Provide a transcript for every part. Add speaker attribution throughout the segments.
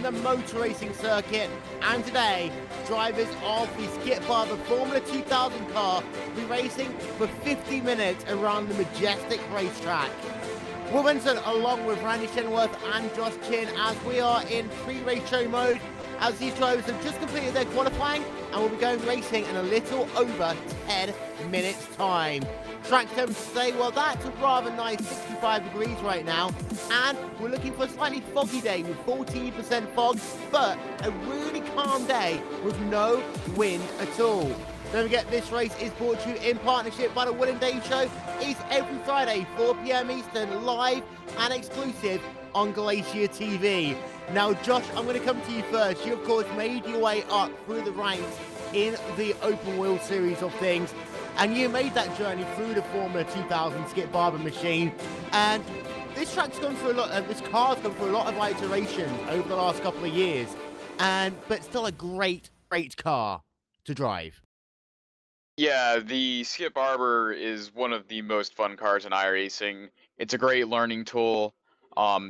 Speaker 1: the motor racing circuit, and today drivers of the Skip Barber Formula 2000 car will be racing for 50 minutes around the majestic racetrack. Wilkinson along with Randy Shenworth and Josh Chin as we are in pre-race show mode, as these drivers have just completed their qualifying and will be going racing in a little over 10 minutes time. Track temps say, well, that's a rather nice 65 degrees right now, and we're looking for a slightly foggy day with 14% fog, but a really calm day with no wind at all. Don't forget, this race is brought to you in partnership by the Will and Dave Show. It's every Friday, 4 PM Eastern, live and exclusive on GlacierTV. Now, Josh, I'm going to come to you first. You, of course, made your way up through the ranks in the open wheel series of things, and you made that journey through the Formula 2000 Skip Barber machine. And this track's gone through a lot. This car's gone through a lot of iterations over the last couple of years, but still a great car to drive.
Speaker 2: Yeah, the Skip Barber is one of the most fun cars in iRacing. It's a great learning tool.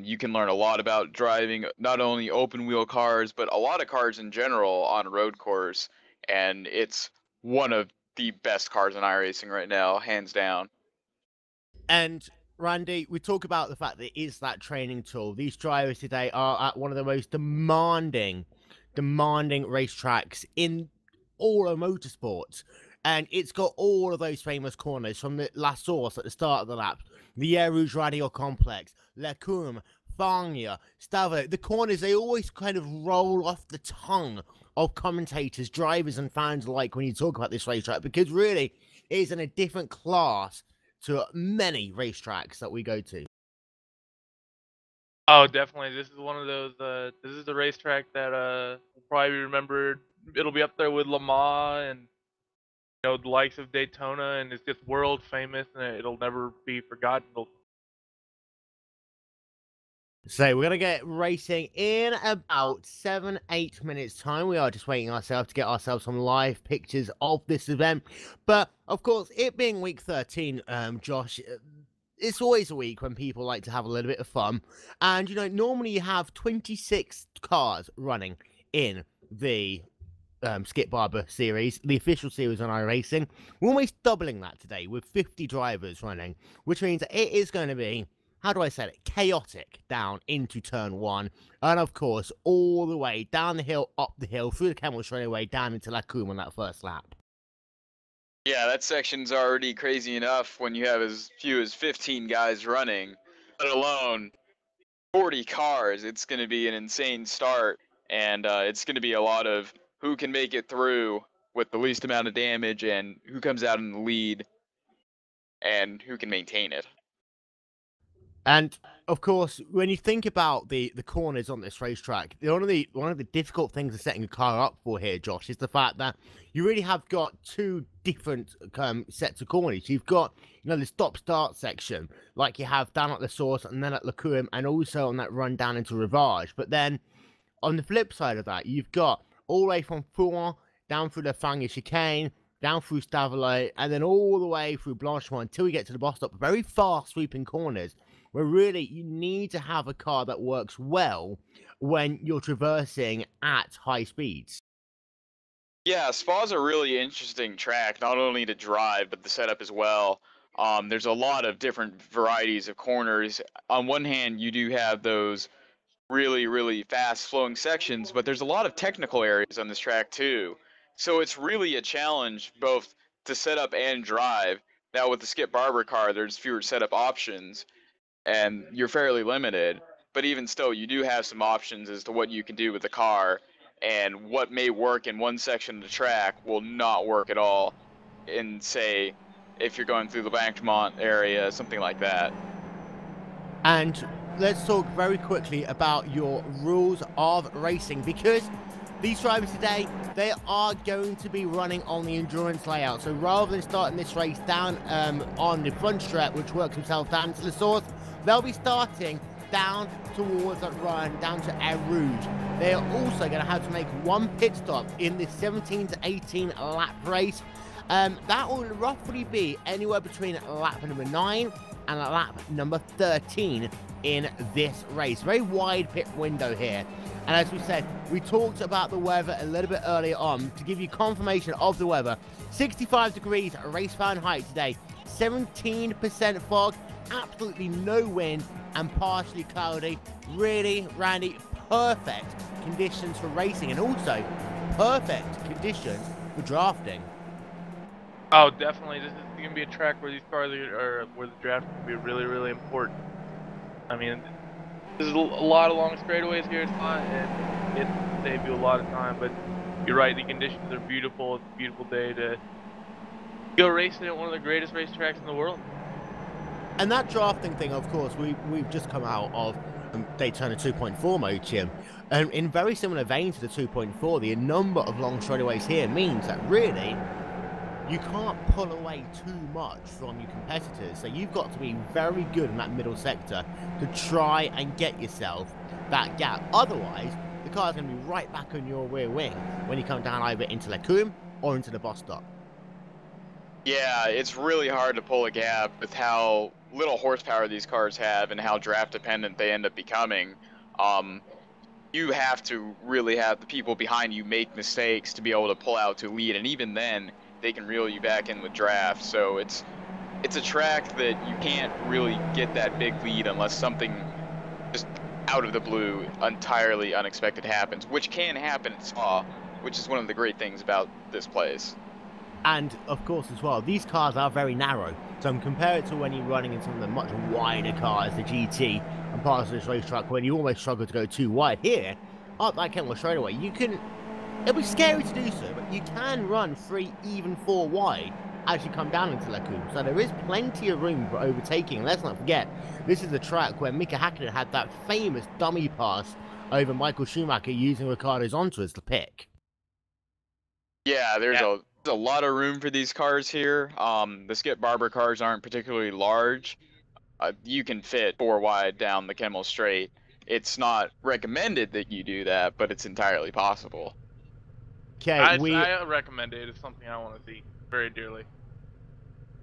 Speaker 2: You can learn a lot about driving not only open wheel cars, but a lot of cars in general on a road course. And it's one of the best cars in iRacing right now, hands down.
Speaker 1: And Randy, we talk about the fact that it is that training tool. These drivers today are at one of the most demanding racetracks in all of motorsports. And it's got all of those famous corners from the La Source at the start of the lap, the Air Rouge Radio Complex, La Courbe, Fagnes, Stavo. The corners, they always kind of roll off the tongue of commentators, drivers, and fans alike when you talk about this racetrack, because really it is in a different class to many racetracks that we go to.
Speaker 3: Oh, definitely. This is one of those. This is the racetrack that will probably be remembered. It'll be up there with Le Mans and the likes of Daytona, and it's just world famous, and it'll never be forgotten.
Speaker 1: So we're going to get racing in about 7-8 minutes time. We are just waiting ourselves to get ourselves some live pictures of this event. But, of course, it being week 13, Josh, it's always a week when people like to have a little bit of fun. And, normally you have 26 cars running in the Skip Barber series, the official series on iRacing. We're almost doubling that today with 50 drivers running, which means it is going to be, how do I say it, chaotic down into turn 1, and of course all the way down the hill, up the hill, through the camel straightaway, down into La Courbe on that first lap.
Speaker 2: Yeah, that section's already crazy enough when you have as few as 15 guys running, let alone 40 cars. It's going to be an insane start, and it's going to be a lot of who can make it through with the least amount of damage and who comes out in the lead and who can maintain it.
Speaker 1: And of course, when you think about the corners on this racetrack, one of the difficult things of setting a car up for here, Josh, is the fact that you really have got two different sets of corners. You've got the stop-start section, like you have down at the Source and then at La Courbe, and also on that run down into Rivage. But then on the flip side of that, you've got all the way from Foulon down through the Fagnes chicane, down through Stavelot, and then all the way through Blanchemont until we get to the boss stop. Very fast sweeping corners, where really you need to have a car that works well when you're traversing at high speeds.
Speaker 2: Yeah, Spa's a really interesting track, not only to drive, but the setup as well. There's a lot of different varieties of corners. On one hand, you do have those really fast flowing sections, but there's a lot of technical areas on this track too. So it's really a challenge both to set up and drive. Now with the Skip Barber car, there's fewer setup options and you're fairly limited, but even still you do have some options as to what you can do with the car, and what may work in one section of the track will not work at all in, say, if you're going through the Blanchemont area, something like that.
Speaker 1: And let's talk very quickly about your rules of racing, because these drivers today, they are going to be running on the endurance layout. So rather than starting this race down on the front straight, which works themselves down to the Source, they'll be starting down towards that run down to Air Rouge. They are also going to have to make one pit stop in this 17 to 18 lap race. That will roughly be anywhere between lap number 9 and lap number 13 in this race. Very wide pit window here. And as we said, we talked about the weather a little bit earlier on to give you confirmation of the weather. 65 degrees race Fahrenheit today, 17% fog, absolutely no wind, and partially cloudy. Really, Randy, perfect conditions for racing, and also perfect conditions for drafting.
Speaker 3: Oh, definitely. This is going to be a track where these cars are where the draft is going to be really, really important. I mean, there's a lot of long straightaways here. It's not, and it save you a lot of time. But you're right, the conditions are beautiful. It's a beautiful day to go racing at one of the greatest racetracks in the world.
Speaker 1: And that drafting thing, of course, we've just come out of Daytona 2.4 mode, Jim. And in very similar vein to the 2.4, the number of long straightaways here means that really you can't pull away too much from your competitors. So you've got to be very good in that middle sector to try and get yourself that gap. Otherwise, the car's going to be right back on your rear wing when you come down either into Lecumbe or into the bus stop.
Speaker 2: Yeah, it's really hard to pull a gap with how little horsepower these cars have and how draft dependent they end up becoming. You have to really have the people behind you make mistakes to be able to pull out to lead, and even then they can reel you back in with draft. So it's a track that you can't really get that big lead unless something just out of the blue, entirely unexpected happens, which can happen at Spa, which is one of the great things about this place.
Speaker 1: And of course as well, these cars are very narrow. So compare it to when you're running in some of the much wider cars, the GT and parts of this racetrack, when you almost struggle to go too wide. Here, up that Kenmore straightaway, it'll be scary to do so, but you can run 3, even 4 wide as you come down into Lecumbe. So there is plenty of room for overtaking. And let's not forget, this is the track where Mika Häkkinen had that famous dummy pass over Michael Schumacher using Riccardo's onto as the pick.
Speaker 2: Yeah, there's a lot of room for these cars here. The Skip Barber cars aren't particularly large. You can fit 4 wide down the Kemmel Straight. It's not recommended that you do that, but it's entirely possible.
Speaker 1: Okay,
Speaker 3: I recommend it. It's something I want to see very dearly.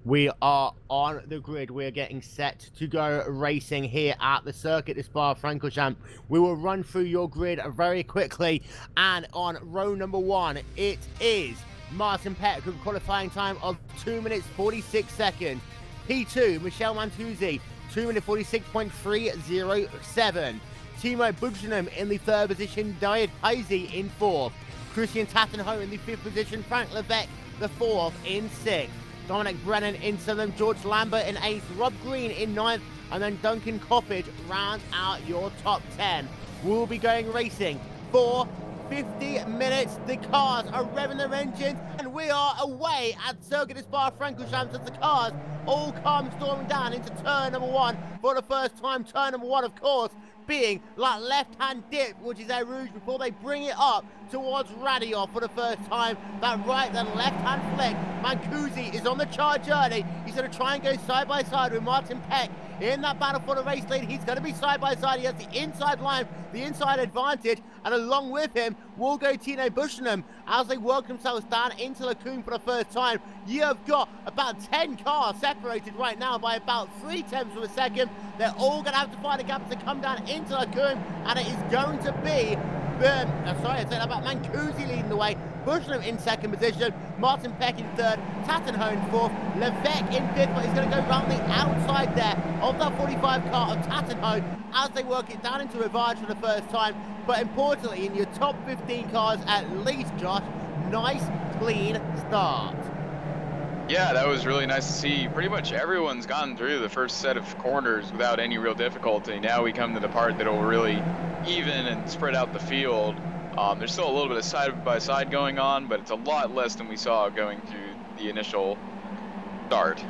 Speaker 1: We are on the grid. We're getting set to go racing here at the circuit, Spa-Francorchamps. We will run through your grid very quickly. And on row number 1, it is Martin Peck with a qualifying time of 2 minutes 46 seconds. P2, Michel Mantuzzi, 2 minute 46.307. Timo Bugenum in the 3rd position, David Paisi in 4th. Christian Tattenhoe in the 5th position, Frank Levesque the 4th in 6th. Dominic Brennan in 7th, George Lambert in 8th, Rob Green in 9th, and then Duncan Coppage round out your top 10. We'll be going racing for 50 minutes. The cars are revving their engines, and we are away at Circuit Spa-Francorchamps as the cars all come storming down into turn number 1 for the first time. Turn number 1, of course, being that left-hand dip, which is their rouge, before they bring it up towards Radioff for the first time. That right, that left-hand flick. Mancusi is on the charge journey. He's going to try and go side-by-side with Martin Peck in that battle for the race lead. He's going to be side-by-side. He has the inside line, the inside advantage, and along with him will go Tino Buschenham as they work themselves down into Lecumbe for the first time. You have got about 10 cars separated right now by about 0.3 of a second. They're all going to have to find a gap to come down into Lecumbe, and it is going to be sorry, I said about Mancusi leading the way. Buschenham in 2nd position, Martin Peck in 3rd, Tattenhoe in 4th, Levesque in 5th, but he's going to go round the outside there of that 45 car of Tattenhoe as they work it down into Rivage for the first time. But importantly, in your top 15 cars at least, Josh, nice, clean start.
Speaker 2: Yeah, that was really nice to see. Pretty much everyone's gone through the first set of corners without any real difficulty. Now we come to the part that will really even and spread out the field. There's still a little bit of side-by-side going on, but it's a lot less than we saw going through the initial start.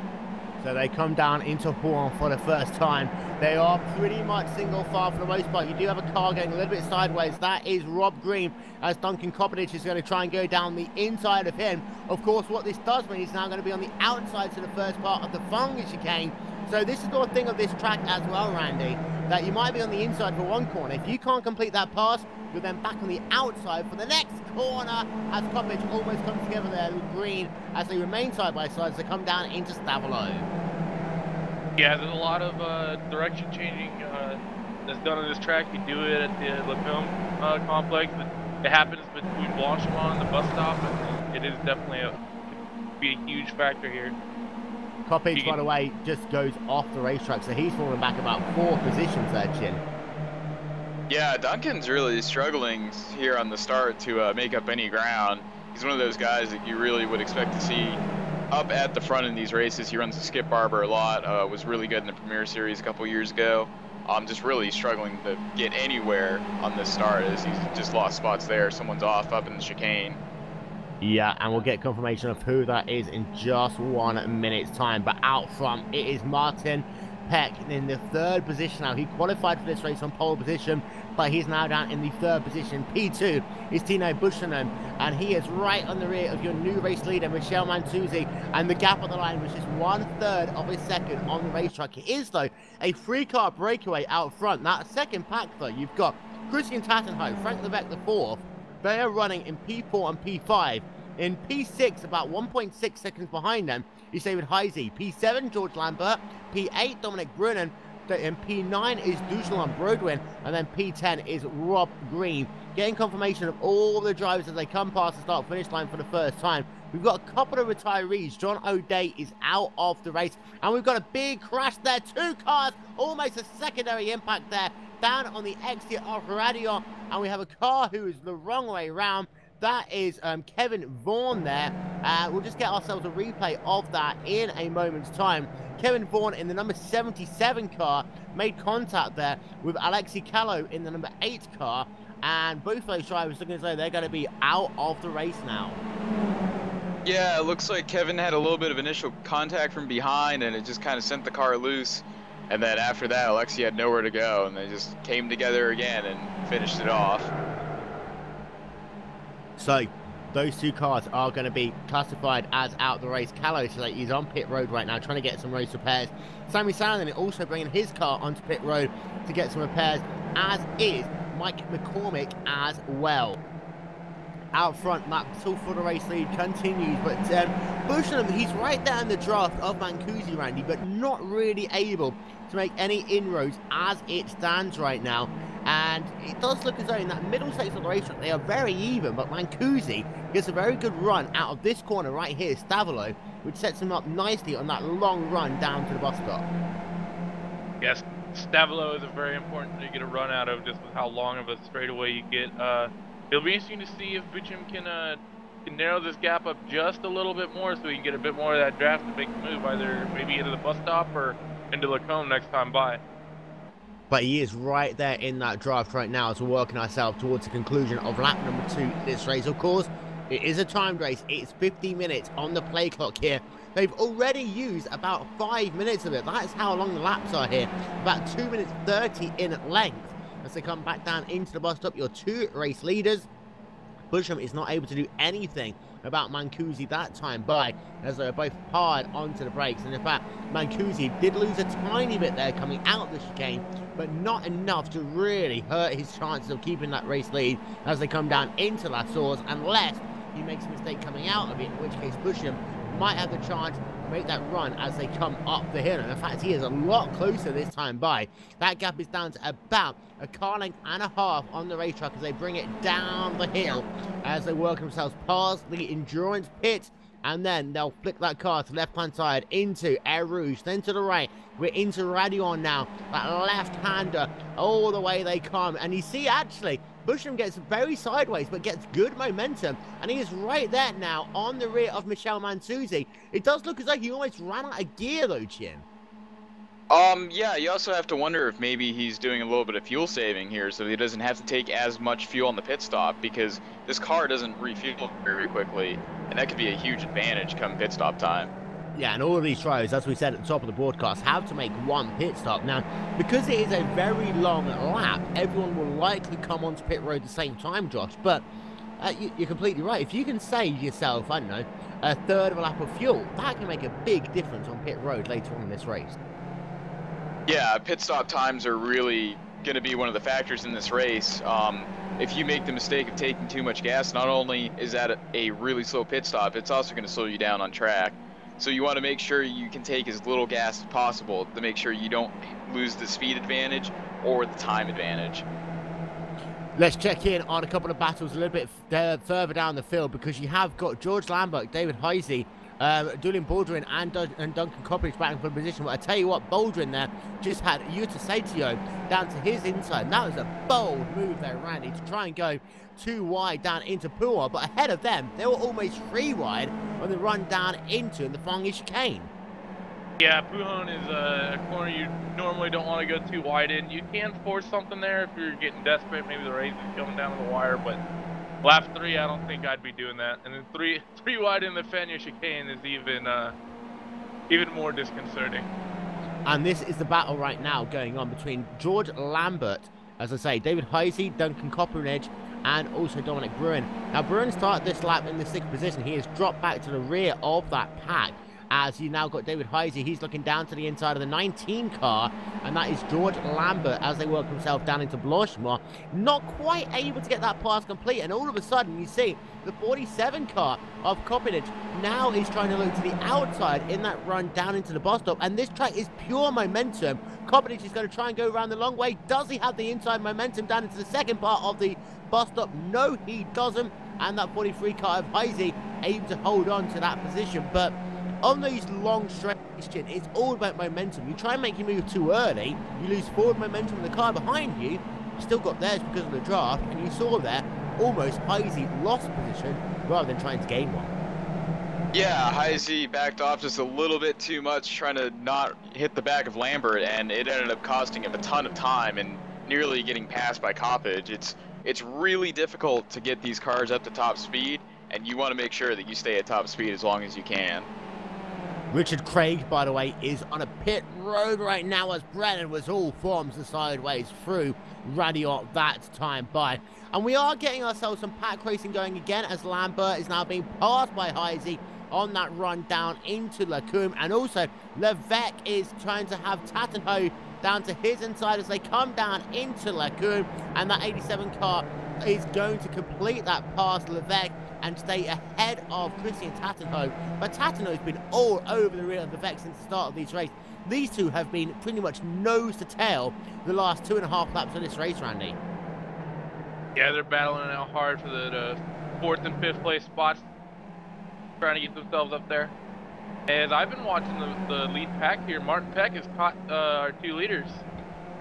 Speaker 1: So they come down into Rouen for the first time. They are pretty much single file for the most part. You do have a car going a little bit sideways. That is Rob Green, as Duncan Coppage is going to try and go down the inside of him. Of course, what this does mean is now going to be on the outside to the first part of the Fungi chicane. So this is the thing of this track as well, Randy, that you might be on the inside for one corner. If you can't complete that pass, you're then back on the outside for the next corner as Coppage almost comes together there with Green as they remain side by side as they come down into Stavelot.
Speaker 3: Yeah, there's a lot of direction changing that's done on this track. You do it at the Lacombe complex. It happens between Blanchimont and the bus stop, and it is definitely be a huge factor here.
Speaker 1: Coppage, by the way, just goes off the racetrack, so he's fallen back about 4 positions there, Chin.
Speaker 2: Yeah, Duncan's really struggling here on the start to make up any ground. He's one of those guys that you really would expect to see up at the front in these races. He runs the Skip Barber a lot, was really good in the Premier Series a couple years ago. Just really struggling to get anywhere on this start as he's just lost spots there. Someone's off up in the chicane.
Speaker 1: Yeah, and we'll get confirmation of who that is in just 1 minute's time. But out front, it is Martin Peck in the 3rd position now. He qualified for this race on pole position, but he's now down in the 3rd position. P2 is Tino Buchanan, and he is right on the rear of your new race leader, Michel Mantuzzi, and the gap on the line was just 1/3 of a second on the racetrack. It is, though, a 3-car breakaway out front. Now, second pack, though, you've got Christian Tattenhoe, Frank Levesque the 4th. They are running in P4 and P5. In P6, about 1.6 seconds behind them, is David Heisey. P7, George Lambert. P8, Dominic Brunnen. In P9 is Dujan Brodwin. And then P10 is Rob Green. Getting confirmation of all the drivers as they come past the start-finish line for the first time. We've got a couple of retirees. John O'Day is out of the race. And we've got a big crash there. 2 cars, almost a secondary impact there. Down on the exit of Radion. And we have a car who is the wrong way around. That is Kevin Vaughan there. We'll just get ourselves a replay of that in a moment's time. Kevin Vaughan in the number 77 car made contact there with Alexi Callow in the number 8 car. And both those drivers looking as though they're going to be out of the race now.
Speaker 2: Yeah, it looks like Kevin had a little bit of initial contact from behind, and it just kind of sent the car loose. And then after that, Alexi had nowhere to go, and they just came together again and finished it off.
Speaker 1: So, those 2 cars are going to be classified as out the race. Callow, so he's on pit road right now, trying to get some race repairs. Sammy Sandlin also bringing his car onto pit road to get some repairs, as is Mike McCormick as well. Out front, that battle for the race lead continues, but Busham, he's right there in the draft of Mancusi, Randy, but not really able to make any inroads as it stands right now. And it does look as though in that middle section of the racetrack, they are very even, but Mancusi gets a very good run out of this corner right here, Stavolo, which sets him up nicely on that long run down to the bus stop.
Speaker 3: Yes, Stavolo is a very important thing to get a run out of, just with how long of a straightaway you get. It'll be interesting to see if Bucham can narrow this gap up just a little bit more, so we can get a bit more of that draft to make the move, either maybe into the bus stop or into Lacombe next time by.
Speaker 1: But he is right there in that draft right now as we're working ourselves towards the conclusion of lap number 2 this race. Of course, it is a timed race. It's 50 minutes on the play clock here. They've already used about 5 minutes of it. That's how long the laps are here. About 2 minutes 30 in length. As they come back down into the bus stop, your 2 race leaders. Busham is not able to do anything about Mancusi that time by, as they were both hard onto the brakes. And in fact, Mancusi did lose a tiny bit there coming out the chicane, but not enough to really hurt his chances of keeping that race lead as they come down into La Source, unless he makes a mistake coming out of it, in which case Busham might have the chance to make that run as they come up the hill. And in fact, he is a lot closer this time by. That gap is down to about a car length and a half on the racetrack as they bring it down the hill as they work themselves past the endurance pit, and then they'll flick that car to the left-hand side into Air Rouge, then to the right. We're into Radion now, that left-hander, all the way they come. And you see, actually, Busham gets very sideways, but gets good momentum, and he is right there now on the rear of Michel Mantuzzi. It does look as though he almost ran out of gear, though, Chin.
Speaker 2: Yeah, you also have to wonder if maybe he's doing a little bit of fuel saving here so he doesn't have to take as much fuel on the pit stop, because this car doesn't refuel very quickly, and that could be a huge advantage come pit stop time.
Speaker 1: Yeah, and all of these drivers, as we said at the top of the broadcast, have to make 1 pit stop. Now, because it is a very long lap, everyone will likely come onto pit road at the same time, Josh, but you're completely right. If you can save yourself, I don't know, a third of a lap of fuel, that can make a big difference on pit road later on in this race.
Speaker 2: Yeah, pit stop times are really going to be one of the factors in this race. If you make the mistake of taking too much gas, not only is that a really slow pit stop, it's also going to slow you down on track. So you want to make sure you can take as little gas as possible to make sure you don't lose the speed advantage or the time advantage.
Speaker 1: Let's check in on a couple of battles a little bit further down the field, because you have got George Lambert, David Heisey, Julian Baldwin and Duncan Coppage battling for the position. But I tell you what, Baldwin there just had Yuta Saitio down to his inside. And that was a bold move there, Randy, to try and go too wide down into Puwa. But ahead of them, they were almost 3 wide on the run down into the Fongi chicane.
Speaker 3: Yeah, Puhon is a corner you normally don't want to go too wide in. You can force something there if you're getting desperate. Maybe the race is coming down to the wire, but lap 3, I don't think I'd be doing that. And then three wide in the Fenya chicane is even more disconcerting.
Speaker 1: And this is the battle right now going on between George Lambert, as I say, David Heisey, Duncan Coppernedge, and also Dominic Bruin. Now, Bruin started this lap in the 6th position. He has dropped back to the rear of that pack, as you now got David Heisey. He's looking down to the inside of the 19 car, and that is George Lambert as they work himself down into Blanchimont. Not quite able to get that pass complete, and all of a sudden you see the 47 car of Coppernedge now is trying to look to the outside in that run down into the bus stop, and this track is pure momentum. Coppernedge is going to try and go around the long way. Does he have the inside momentum down into the second part of the bus stop? No, he doesn't, and that 43 car of Heisey able to hold on to that position. But on these long straights, it's all about momentum. You try and make your move too early, you lose forward momentum in the car behind you. You still got theirs because of the draft, and you saw there almost Heisey lost position rather than trying to gain one.
Speaker 2: Yeah, Heisey backed off just a little bit too much, trying to not hit the back of Lambert, and it ended up costing him a ton of time and nearly getting passed by Coppage. It's really difficult to get these cars up to top speed, and you want to make sure that you stay at top speed as long as you can.
Speaker 1: Richard Craig, by the way, is on a pit road right now as Brennan was all forms the sideways through Radiot that time by. And we are getting ourselves some pack racing going again, as Lambert is now being passed by Heisey on that run down into Lacombe. And also Levesque is trying to have Tatanho down to his inside as they come down into Lacombe. And that 87 car is going to complete that pass Levesque and stay ahead of Christian Tatanho. But Tatanho's been all over the rear of Levesque since the start of this race. These two have been pretty much nose to tail the last 2.5 laps of this race, Randy.
Speaker 3: Yeah, they're battling out hard for the 4th and 5th place spots, trying to get themselves up there. And I've been watching the lead pack here. Martin Peck has caught our 2 leaders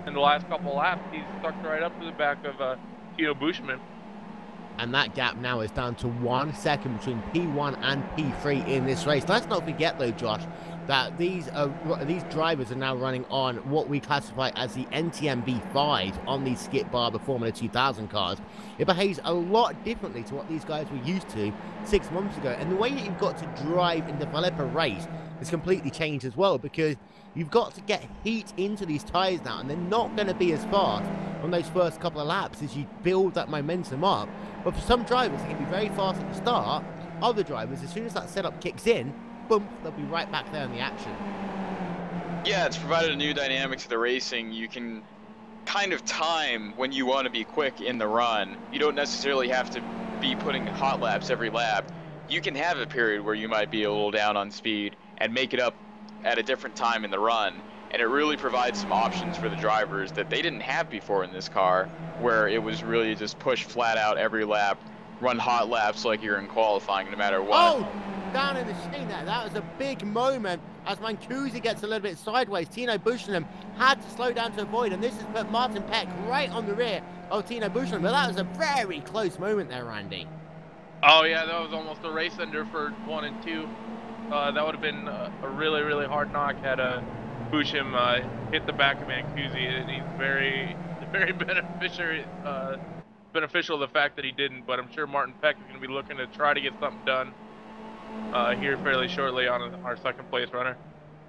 Speaker 3: in the last couple of laps. He's stuck right up to the back of Tito Bushman.
Speaker 1: And that gap now is down to 1 second between P1 and P3 in this race. Let's not forget, though, Josh, that these drivers are now running on what we classify as the NTM V5 on these Skip Barber Formula 2000 cars. It behaves a lot differently to what these guys were used to 6 months ago. And the way that you've got to drive and develop a race has completely changed as well, because you've got to get heat into these tyres now, and they're not going to be as fast on those first couple of laps as you build that momentum up. But for some drivers, they can be very fast at the start. Other drivers, as soon as that setup kicks in, boom, they'll be right back there in the action.
Speaker 2: Yeah, it's provided a new dynamic to the racing. You can kind of time when you want to be quick in the run. You don't necessarily have to be putting hot laps every lap. You can have a period where you might be a little down on speed and make it up at a different time in the run. And it really provides some options for the drivers that they didn't have before in this car, where it was really just push flat out every lap, run hot laps like you're in qualifying no matter what.
Speaker 1: Oh, down in the sheen there. That was a big moment as Mancusi gets a little bit sideways. Tino Buchanan had to slow down to avoid, and this has put Martin Peck right on the rear of Tino Buchanan. But that was a very close moment there, Randy.
Speaker 3: Oh yeah, that was almost a race ender for 1 and 2. That would have been a really, really hard knock had Busham hit the back of Mancusi, and he's very, very beneficial of the fact that he didn't. But I'm sure Martin Peck is going to be looking to try to get something done here fairly shortly on our 2nd place runner.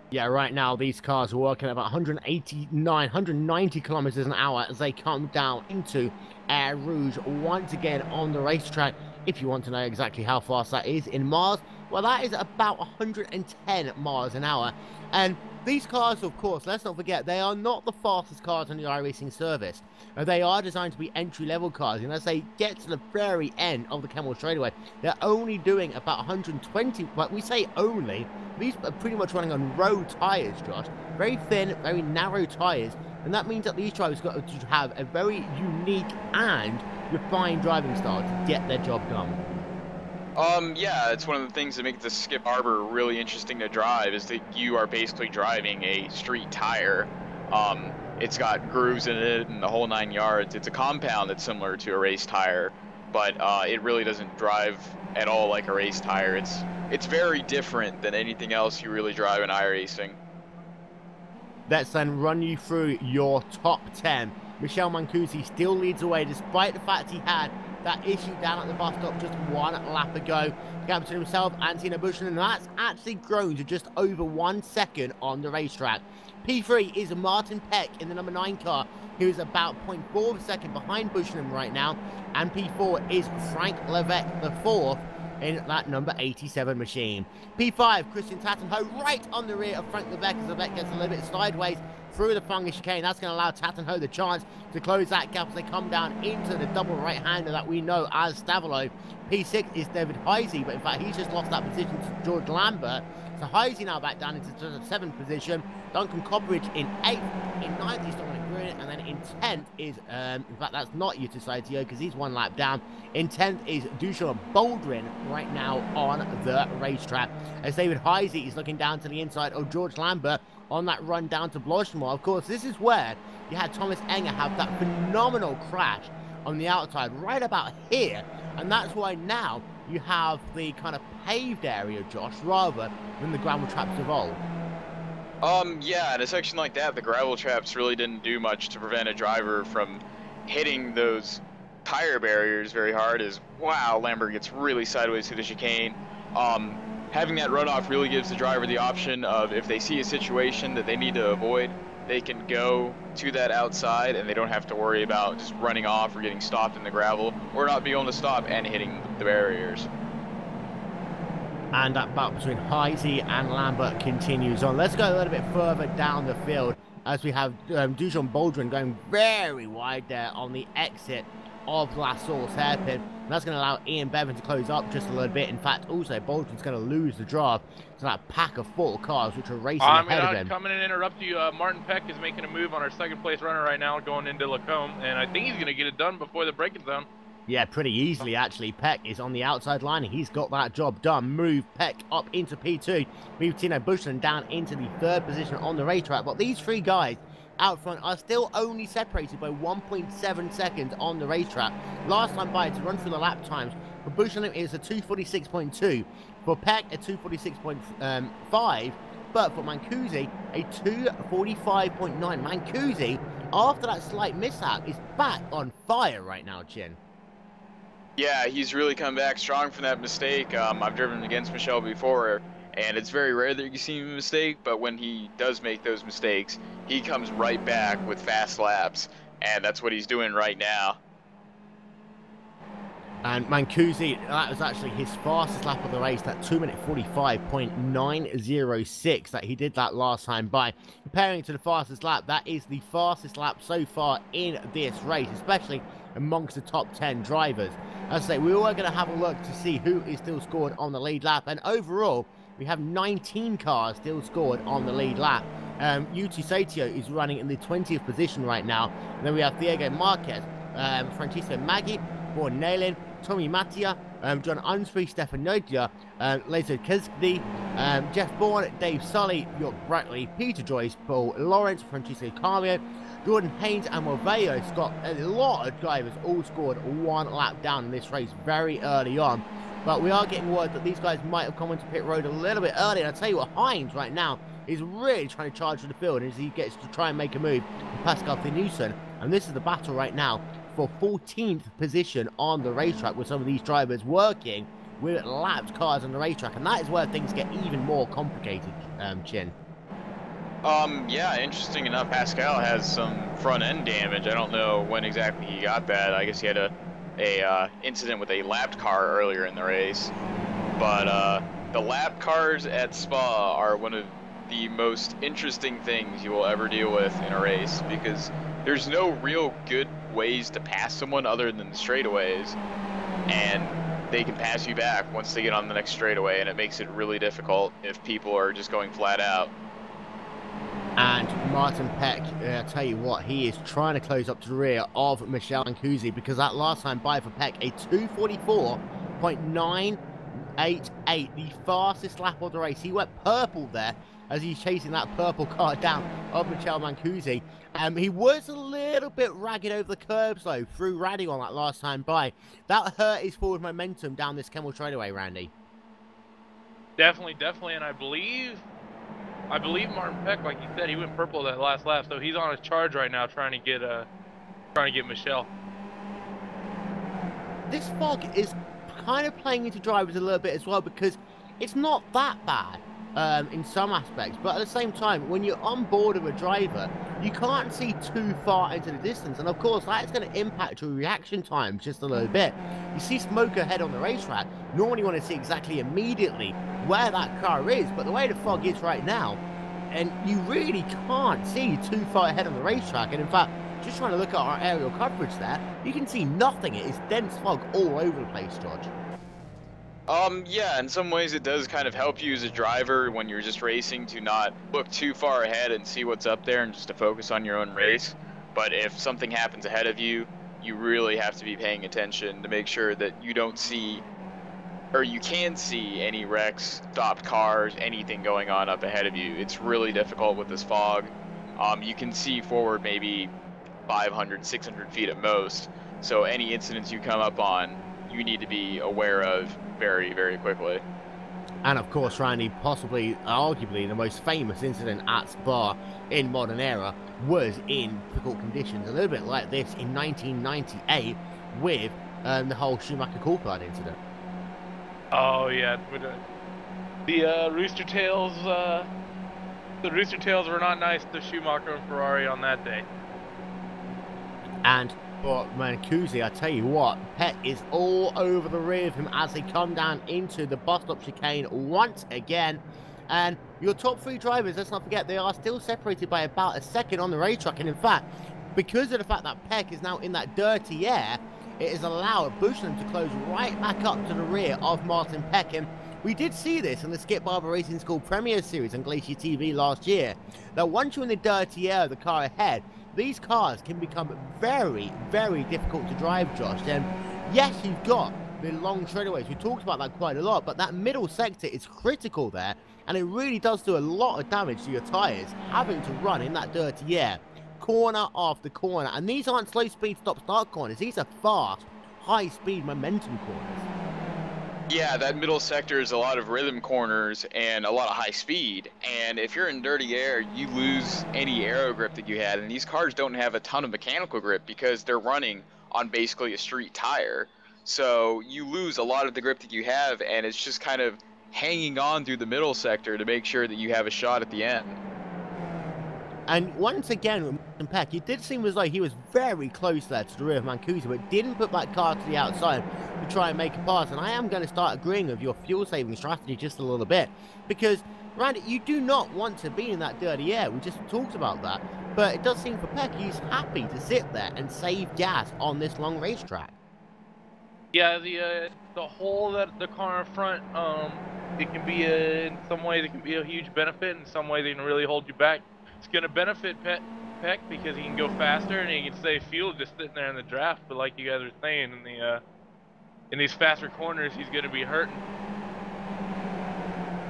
Speaker 1: Yeah, right now these cars are working at about 190 kilometers an hour as they come down into Air Rouge once again on the racetrack. If you want to know exactly how fast that is in miles, well, that is about 110 miles an hour. And These cars, of course, let's not forget, they are not the fastest cars on the iRacing service. They are designed to be entry-level cars, and as they get to the very end of the Kenmore straightaway, they're only doing about 120, but we say only, these are pretty much running on road tyres, Josh. Very thin, very narrow tyres, and that means that these drivers got to have a very unique and refined driving style to get their job done.
Speaker 2: Yeah, it's one of the things that make the Skip Arbor really interesting to drive is that you are basically driving a street tire. It's got grooves in it and the whole 9 yards. It's a compound that's similar to a race tire, but it really doesn't drive at all like a race tire. It's very different than anything else you really drive in iRacing.
Speaker 1: Let's then run you through your top 10. Michele Mancusi still leads away despite the fact he had that issue down at the bus stop just one lap ago. Captain himself, Antino Bushman, and that's actually grown to just over 1 second on the racetrack. P3 is Martin Peck in the number 9 car, who's about 0.4 of a second behind Bushman right now, and P4 is Frank Levesque the 4th in that number 87 machine. P5, Christian Tattenhoe right on the rear of Frank Levesque as Levesque gets a little bit sideways through the fungus chicane. That's going to allow Tattenhoe the chance to close that gap as they come down into the double right-hander that we know as Stavolo. P6 is David Heisey, but in fact he's just lost that position to George Lambert. So Heisey now back down into the 7th position. Duncan Copperidge in 8th. In 9th he's Dominic Green, and then in 10th is, in fact that's not Yuta Saitio because he's 1 lap down. In 10th is Dushon Baldwin right now on the racetrack. As David Heisey is looking down to the inside of George Lambert on that run down to Blochemont. Of course, this is where you had Thomas Enger have that phenomenal crash on the outside right about here, and that's why now you have the kind of paved area, Josh, rather than the gravel traps of old.
Speaker 2: Yeah, in a section like that, the gravel traps really didn't do much to prevent a driver from hitting those tire barriers very hard. As wow, Lambert gets really sideways through the chicane. Having that runoff really gives the driver the option of, if they see a situation that they need to avoid, they can go to that outside and they don't have to worry about just running off or getting stopped in the gravel or not being able to stop and hitting the barriers.
Speaker 1: And that battle between Heisey and Lambert continues on. Let's go a little bit further down the field as we have Dujon Baldwin going very wide there on the exit of La Source hairpin. And that's going to allow Ian Bevan to close up just a little bit. In fact, also Baldwin's going to lose the drive to that pack of 4 cars which are racing ahead of him.
Speaker 3: I'm coming in and interrupt you. Martin Peck is making a move on our 2nd place runner right now going into Lacombe, and I think he's going to get it done before the braking zone.
Speaker 1: Yeah, pretty easily actually. Peck is on the outside line. He's got that job done. Move Peck up into P2. Move Tino Bushland down into the 3rd position on the racetrack. But these 3 guys out front are still only separated by 1.7 seconds on the racetrack. Last time by to run through the lap times for Bushland is a 246.2. For Peck, a 246.5. But for Mancusi, a 245.9. Mancusi, after that slight mishap, is back on fire right now, Chin.
Speaker 2: Yeah, he's really come back strong from that mistake. I've driven against Michele before, and it's very rare that you see him mistake, but when he does make those mistakes, he comes right back with fast laps, and that's what he's doing right now.
Speaker 1: And Mancusi, that was actually his fastest lap of the race, that 2-minute 45.906 that he did that last time by. Comparing it to the fastest lap, that is the fastest lap so far in this race, especially amongst the top 10 drivers. As I say, we are going to have a look to see who is still scored on the lead lap, and overall, we have 19 cars still scored on the lead lap. Yuti Saitio is running in the 20th position right now. And then we have Diego Marquez, Francisco Maggi, Gordon Nailin, Tommy Mattia, John Unsbury, Stefan Nodia, Lazo Kesky, Jeff Bourne, Dave Sully, York Brackley, Peter Joyce, Paul Lawrence, Francisco Carlio, Jordan Haynes and Morveo's got a lot of drivers all scored 1 lap down in this race very early on. But we are getting word that these guys might have come into pit road a little bit early. And I'll tell you what, Hines right now is really trying to charge to the field as he gets to try and make a move for Pascal Finucane. And this is the battle right now for 14th position on the racetrack, with some of these drivers working with lapped cars on the racetrack. And that is where things get even more complicated, Chin.
Speaker 2: Yeah, interesting enough, Pascal has some front end damage. I don't know when exactly he got that. I guess he had a incident with a lapped car earlier in the race. But the lap cars at Spa are one of the most interesting things you will ever deal with in a race, because there's no real good ways to pass someone other than the straightaways, and they can pass you back once they get on the next straightaway, and it makes it really difficult if people are just going flat out.
Speaker 1: And Martin Peck, I tell you what, he is trying to close up to the rear of Michel Mancusi, because that last time by for Peck, a 2:44.988, the fastest lap of the race. He went purple there as he's chasing that purple car down of Michel Mancusi. He was a little bit ragged over the curbs though, through Raddy on that last time by. That hurt his forward momentum down this Kemmel straightaway, Randy.
Speaker 3: Definitely, and I believe Martin Peck, like you said, he went purple that last lap, so he's on his charge right now, trying to get Michel.
Speaker 1: This fog is kind of playing into drivers a little bit as well, because it's not that bad in some aspects, but at the same time, when you're on board of a driver, you can't see too far into the distance, and of course that's going to impact your reaction times just a little bit. You see smoke ahead on the racetrack, normally you want to see exactly immediately where that car is, but the way the fog is right now, and you really can't see too far ahead on the racetrack. And in fact, just trying to look at our aerial coverage there, you can see nothing. It is dense fog all over the place, George.
Speaker 2: Yeah, in some ways it does kind of help you as a driver when you're just racing to not look too far ahead and see what's up there and just to focus on your own race. But if something happens ahead of you, you really have to be paying attention to make sure that you don't see, or you can see, any wrecks, stopped cars, anything going on up ahead of you. It's really difficult with this fog. You can see forward maybe 500, 600 feet at most. So any incidents you come up on, you need to be aware of very, very quickly.
Speaker 1: And of course, Randy, possibly, arguably, the most famous incident at Spa in modern era was in difficult conditions, a little bit like this in 1998 with the whole Schumacher courtyard incident.
Speaker 3: Oh yeah, the Rooster Tails. The Rooster Tails were not nice to Schumacher and Ferrari on that day.
Speaker 1: And for Mancusi, I tell you what, Peck is all over the rear of him as they come down into the bus stop chicane once again. And your top three drivers, let's not forget, they are still separated by about a second on the racetrack. And in fact, because of the fact that Peck is now in that dirty air, it has allowed Bushland to close right back up to the rear of Martin Peck. And we did see this in the Skip Barber Racing School Premier Series on GlacierTV last year, that once you're in the dirty air of the car ahead, these cars can become very, very difficult to drive, Josh. And yes, you've got the long straightaways. We talked about that quite a lot, but that middle sector is critical there, and it really does do a lot of damage to your tyres, having to run in that dirty air, corner after corner. And these aren't slow speed stop-start corners. These are fast, high-speed momentum corners.
Speaker 2: Yeah, that middle sector is a lot of rhythm corners and a lot of high speed. And if you're in dirty air, you lose any aero grip that you had. And these cars don't have a ton of mechanical grip because they're running on basically a street tire. So you lose a lot of the grip that you have, and it's just kind of hanging on through the middle sector to make sure that you have a shot at the end.
Speaker 1: And once again, with Martin Peck, it did seem as though he was very close there to the rear of Mancusi, but didn't put that car to the outside to try and make a pass. And I am going to start agreeing with your fuel-saving strategy just a little bit, because, Randy, you do not want to be in that dirty air. We just talked about that. But it does seem for Peck, he's happy to sit there and save gas on this long racetrack.
Speaker 3: Yeah, the hole that the car in front, it can be in some ways it can be a huge benefit, in some ways it can really hold you back. It's going to benefit Peck because he can go faster and he can save fuel just sitting there in the draft. But like you guys are saying, in these faster corners, he's going to be hurting.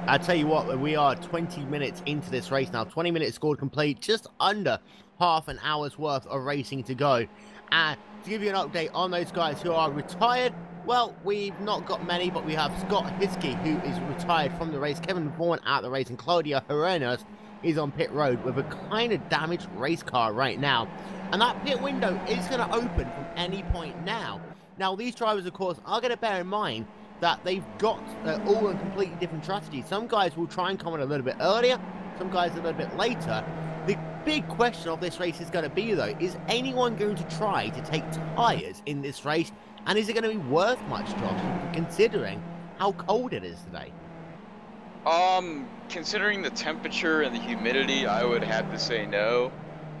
Speaker 1: I tell you what, we are 20 minutes into this race now. 20 minutes scored complete, just under half an hour's worth of racing to go. And to give you an update on those guys who are retired, well, we've not got many, but we have Scott Hiskey, who is retired from the race, Kevin Vaughan at the race, and Claudia Herenas is on pit road with a kind of damaged race car right now. And that pit window is going to open from any point now. Now, these drivers, of course, are going to bear in mind that they've got all a completely different strategies. Some guys will try and come in a little bit earlier, some guys a little bit later. The big question of this race is going to be, though, is anyone going to try to take tyres in this race? And is it going to be worth much, Josh, considering how cold it is today?
Speaker 2: Considering the temperature and the humidity, I would have to say no.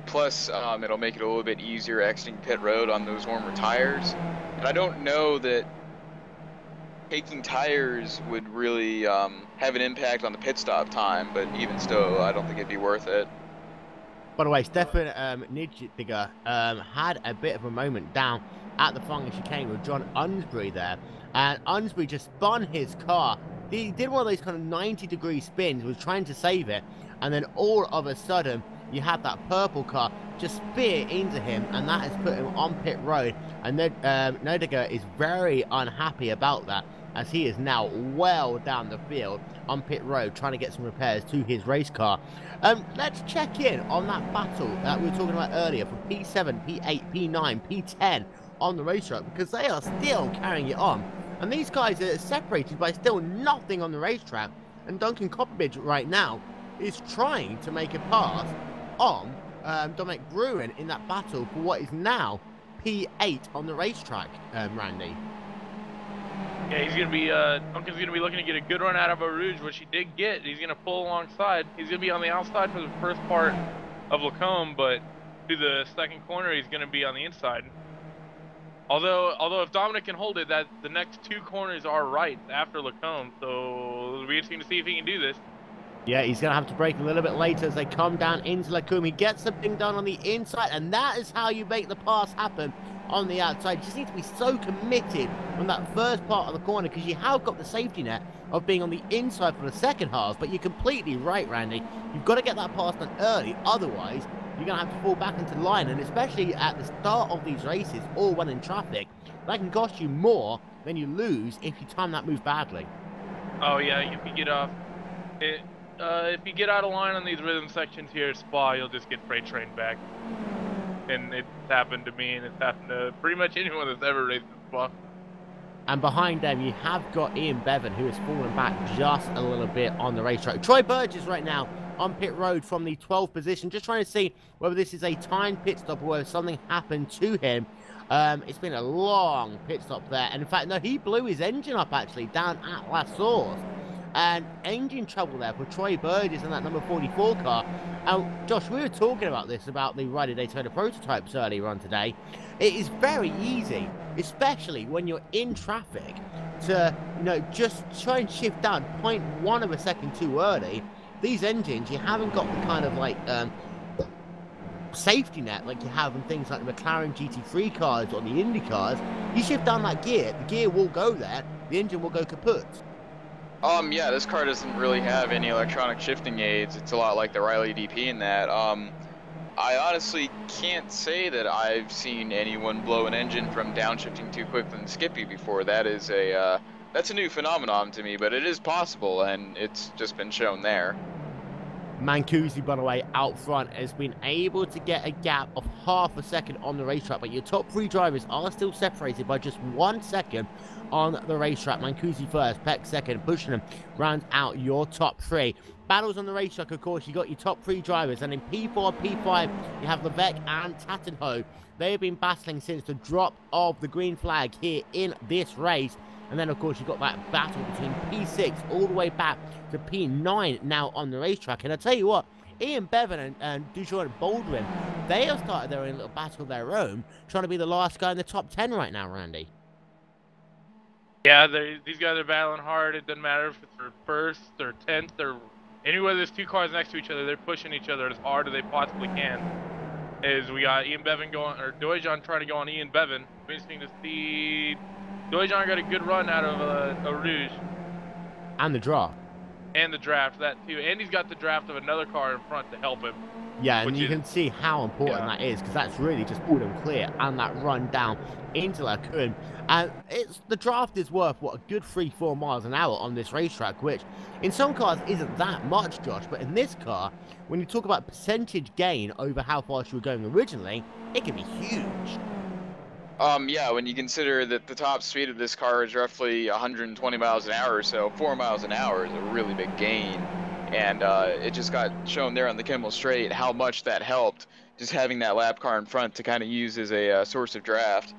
Speaker 2: Plus, it'll make it a little bit easier exiting pit road on those warmer tires. And I don't know that taking tires would really have an impact on the pit stop time, but even still, I don't think it'd be worth it.
Speaker 1: By the way, Stefan Nidjiger had a bit of a moment down at the final chicane with John Unsbury there. And Unsbury just spun his car. He did one of those kind of 90-degree spins, was trying to save it. And then all of a sudden, you had that purple car just spear into him. And that has put him on pit road. And Nidjiger is very unhappy about that, as he is now well down the field on pit road trying to get some repairs to his race car. Let's check in on that battle that we were talking about earlier for P7, P8, P9, P10 on the racetrack, because they are still carrying it on. And these guys are separated by still nothing on the racetrack. And Duncan Copperbridge right now is trying to make a pass on Dominic Gruen in that battle for what is now P8 on the racetrack, Randy.
Speaker 3: Yeah, he's gonna be Duncan's gonna be looking to get a good run out of Eau Rouge, which he did get. He's gonna pull alongside. He's gonna be on the outside for the first part of Lacombe, but to the second corner, he's gonna be on the inside. Although if Dominic can hold it, that the next two corners are right after Lacombe, so it'll be interesting to see if he can do this.
Speaker 1: Yeah, he's going to have to brake a little bit later as they come down into Lacombe. He gets something done on the inside, and that is how you make the pass happen on the outside. You just need to be so committed on that first part of the corner, because you have got the safety net of being on the inside for the second half. But you're completely right, Randy. You've got to get that pass done early, otherwise you're going to have to fall back into line. And especially at the start of these races, all when in traffic, that can cost you more than you lose if you time that move badly.
Speaker 3: Oh yeah, if you get off it. If you get out of line on these rhythm sections here at Spa, you'll just get freight trained back. And it's happened to me, and it's happened to pretty much anyone that's ever raced at Spa.
Speaker 1: And behind them, you have got Ian Bevan, who has fallen back just a little bit on the racetrack. Troy Burgess right now on pit road from the 12th position, just trying to see whether this is a timed pit stop or whether something happened to him. It's been a long pit stop there. And in fact, no, he blew his engine up actually down at La Source. And engine trouble there for Troy Burgess in that number 44 car. And Josh, we were talking about this, about the Ryder Daytona prototypes earlier on today. It is very easy, especially when you're in traffic, to, you know, just try and shift down 0.1 of a second too early. These engines, you haven't got the kind of like safety net like you have in things like the McLaren GT3 cars or the Indy cars. You shift down that gear, the gear will go there, the engine will go kaput.
Speaker 2: Yeah, this car doesn't really have any electronic shifting aids. It's a lot like the Riley DP in that. I honestly can't say that I've seen anyone blow an engine from downshifting too quick than Skippy before. That's a new phenomenon to me, but it is possible, and it's just been shown there.
Speaker 1: Mancusi, by the way, out front, has been able to get a gap of half a second on the racetrack, but your top three drivers are still separated by just 1 second on the racetrack. Mancusi first, Peck second, pushing them, rounds out your top three. Battles on the racetrack, of course, you got your top three drivers, and in P4, P5, you have Levesque and Tattenhoe. They have been battling since the drop of the green flag here in this race. And then, of course, you've got that battle between P6 all the way back to P9 now on the racetrack. And I tell you what, Ian Bevan and Dujon Baldwin, they have started their own little battle of their own, trying to be the last guy in the top 10 right now, Randy.
Speaker 3: Yeah, these guys are battling hard. It doesn't matter if it's their first or 10th or anywhere there's two cars next to each other. They're pushing each other as hard as they possibly can. As we got Ian Bevan going, or Dujon trying to go on Ian Bevan. Interesting to see. Dujon got a good run out of Eau Rouge.
Speaker 1: And the draft.
Speaker 3: And the draft, that too. And he's got the draft of another car in front to help him.
Speaker 1: Yeah, and you can see how important that is, because that's really just pulled him clear and that run down into Lacombe. And the draft is worth, what, a good 3-4 miles an hour on this racetrack, which in some cars isn't that much, Josh, but in this car, when you talk about percentage gain over how fast you were going originally, it can be huge.
Speaker 2: Yeah, when you consider that the top speed of this car is roughly 120 miles an hour or so, 4 miles an hour is a really big gain. And it just got shown there on the Kimmel Straight how much that helped, just having that lap car in front to kind of use as a source of draft.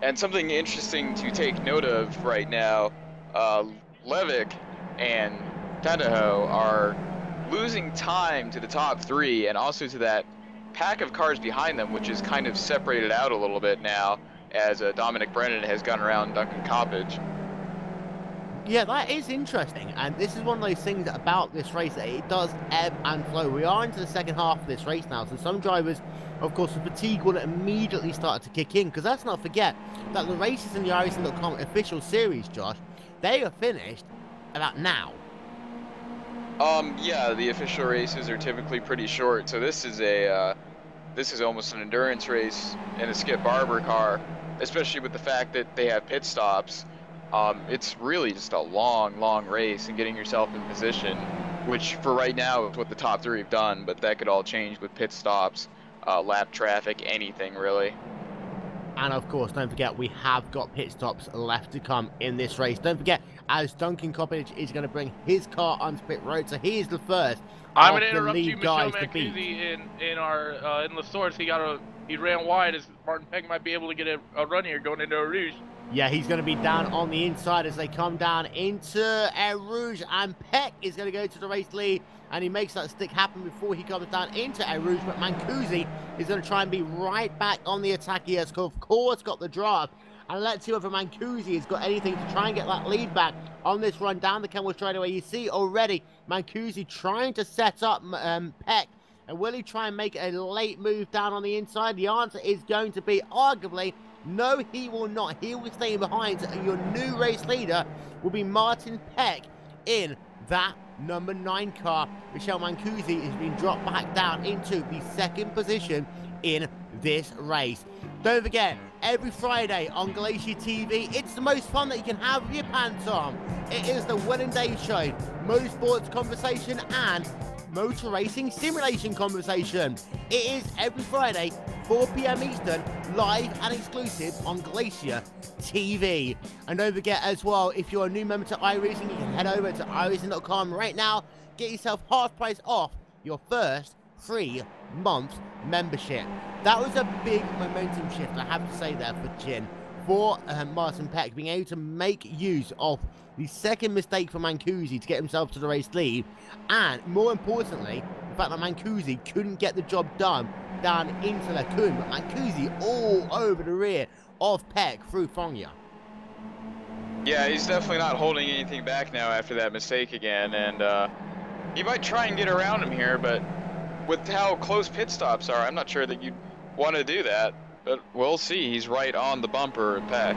Speaker 2: And something interesting to take note of right now, Levick and Tandaho are losing time to the top 3 and also to that pack of cars behind them, which is kind of separated out a little bit now as Dominic Brennan has gone around Duncan Coppage.
Speaker 1: Yeah, that is interesting, and this is one of those things about this race that it does ebb and flow. We are into the second half of this race now, so some drivers, of course, the fatigue will immediately start to kick in, because let's not forget that the races in the iRacing.com official series, Josh, they are finished about now.
Speaker 2: Yeah, the official races are typically pretty short, so this is almost an endurance race in a Skip Barber car, especially with the fact that they have pit stops. It's really just a long race and getting yourself in position, which for right now is what the top 3 have done, but that could all change with pit stops, lap traffic, anything really.
Speaker 1: And of course, don't forget, we have got pit stops left to come in this race. Don't forget, as Duncan Coppage is going to bring his car onto pit road, so he is the first
Speaker 3: I'm
Speaker 1: of
Speaker 3: going to
Speaker 1: the
Speaker 3: interrupt you,
Speaker 1: lead
Speaker 3: Michelle
Speaker 1: guys to beat.
Speaker 3: Mancusi, in La Source. He ran wide, as Martin Peck might be able to get a run here going into Eau Rouge.
Speaker 1: Yeah, he's going to be down on the inside as they come down into Eau Rouge, and Peck is going to go to the race lead, and he makes that stick happen before he comes down into Eau Rouge, but Mancusi is going to try and be right back on the attack. He has, of course, got the drive, and let's see whether Mancusi has got anything to try and get that lead back on this run down the Kenworth straightaway. You see already Mancusi trying to set up Peck, and will he try and make a late move down on the inside? The answer is going to be arguably no, he will not. He will stay behind. So your new race leader will be Martin Peck in that number 9 car. Michelle Mancusi has been dropped back down into the 2nd position in this race. Don't forget, every Friday on GlacierTV, it's the most fun that you can have with your pants on. It is the Will and Dave Show, motorsports conversation and motor racing simulation conversation. It is every Friday, 4 p.m. Eastern, live and exclusive on Glacier TV. And don't forget as well, if you're a new member to iRacing, you can head over to iRacing.com right now. Get yourself half price off your first 3 months membership. That was a big momentum shift, I have to say there, for Chin. For Martin Peck, being able to make use of the 2nd mistake for Mancusi to get himself to the race lead, and more importantly, the fact that Mancusi couldn't get the job done down into Lacoon, but Mancusi all over the rear of Peck through Fogna.
Speaker 2: Yeah, he's definitely not holding anything back now after that mistake again, and he might try and get around him here, but with how close pit stops are, I'm not sure that you'd want to do that. But we'll see. He's right on the bumper, Peck.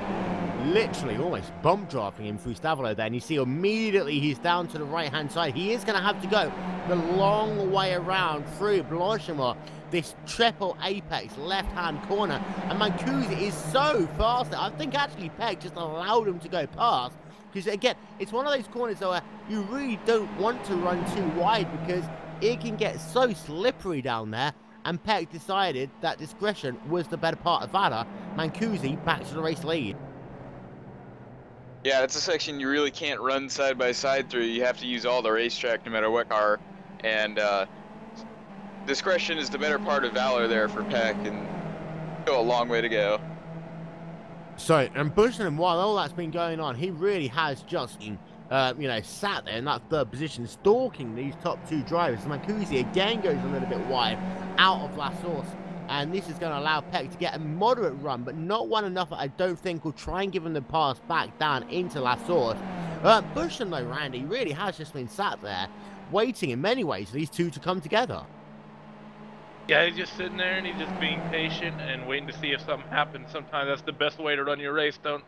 Speaker 1: Literally almost bump drafting him through Stavolo there, and you see immediately he's down to the right-hand side. He is going to have to go the long way around through Blanchimont, this triple apex left-hand corner, and Mancusi is so fast that I think actually Peck just allowed him to go past, because again, it's one of those corners where you really don't want to run too wide because it can get so slippery down there. And Peck decided that discretion was the better part of valor. Mancusi back to the race lead.
Speaker 2: Yeah, it's a section you really can't run side by side through. You have to use all the racetrack no matter what car. And discretion is the better part of valor there for Peck, and still a long way to go.
Speaker 1: So, and Bushman, while all that's been going on, he really has just been, sat there in that 3rd position, stalking these top 2 drivers. Mancusi again goes a little bit wide out of La Source, and this is going to allow Peck to get a moderate run, but not one enough that I don't think will try and give him the pass back down into La Source. Bushman, though, Randy, really has just been sat there, waiting in many ways for these 2 to come together.
Speaker 3: Yeah, he's just sitting there and he's just being patient and waiting to see if something happens. Sometimes that's the best way to run your race. Don't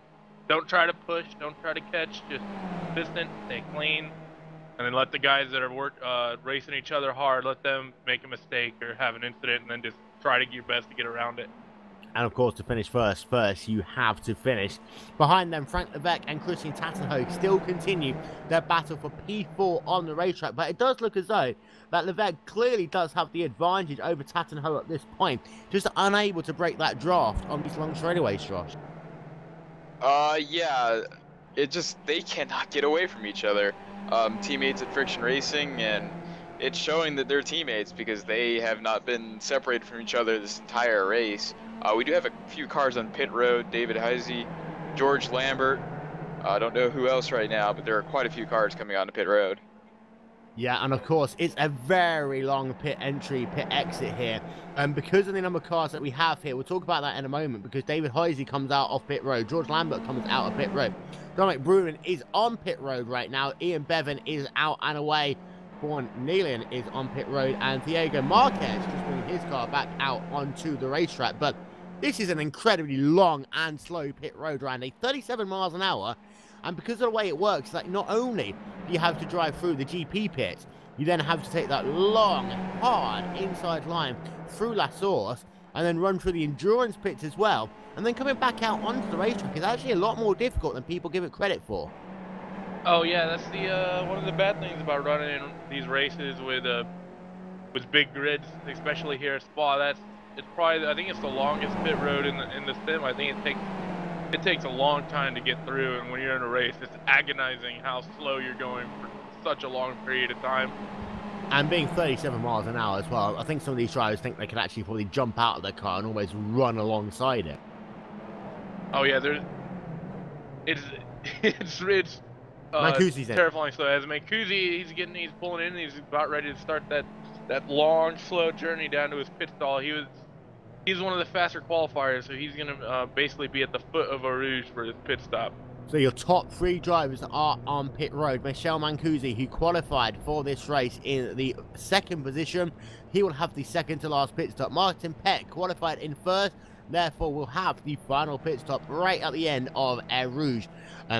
Speaker 3: try to push, don't try to catch, just consistent, stay clean, and then let the guys that are racing each other hard, let them make a mistake or have an incident, and then just try to do your best to get around it.
Speaker 1: And of course, to finish first, you have to finish. Behind them, Frank Levesque and Christian Tattenhoe still continue their battle for P4 on the racetrack, but it does look as though that Levesque clearly does have the advantage over Tattenhoe at this point, just unable to break that draft on these long straightaways, Josh.
Speaker 2: Yeah, they cannot get away from each other. Teammates at Friction Racing, and it's showing that they're teammates because they have not been separated from each other this entire race. We do have a few cars on pit road. David Heisey, George Lambert. I don't know who else right now, but there are quite a few cars coming onto pit road.
Speaker 1: Yeah, and of course, it's a very long pit entry, pit exit here. And because of the number of cars that we have here, we'll talk about that in a moment, because David Heisey comes out of pit road, George Lambert comes out of pit road, Dominic Bruin is on pit road right now, Ian Bevan is out and away, Vaughan Nealon is on pit road, and Diego Marquez just bringing his car back out onto the racetrack. But this is an incredibly long and slow pit road, Randy, 37 miles an hour. And because of the way it works, like, not only do you have to drive through the GP pit, you then have to take that long, hard inside line through La Source and then run through the endurance pits as well. And then coming back out onto the racetrack is actually a lot more difficult than people give it credit for.
Speaker 3: Oh yeah, that's the one of the bad things about running in these races with big grids, especially here at Spa. It's probably, I think it's the longest pit road in the sim. I think it takes a long time to get through, and when you're in a race, it's agonizing how slow you're going for such a long period of time.
Speaker 1: And being 37 miles an hour as well, I think some of these drivers think they can actually probably jump out of their car and almost run alongside it.
Speaker 3: Oh yeah, it's
Speaker 1: Mancusi's in.
Speaker 3: terrifying slow. As Mancusi, he's pulling in, he's about ready to start that long, slow journey down to his pit stall. He's one of the faster qualifiers, so he's gonna basically be at the foot of Eau Rouge for his pit stop.
Speaker 1: So your top three drivers are on pit road. Michel Mancusi, who qualified for this race in the second position, he will have the second to last pit stop. Martin Peck qualified in first, therefore will have the final pit stop right at the end of Eau Rouge,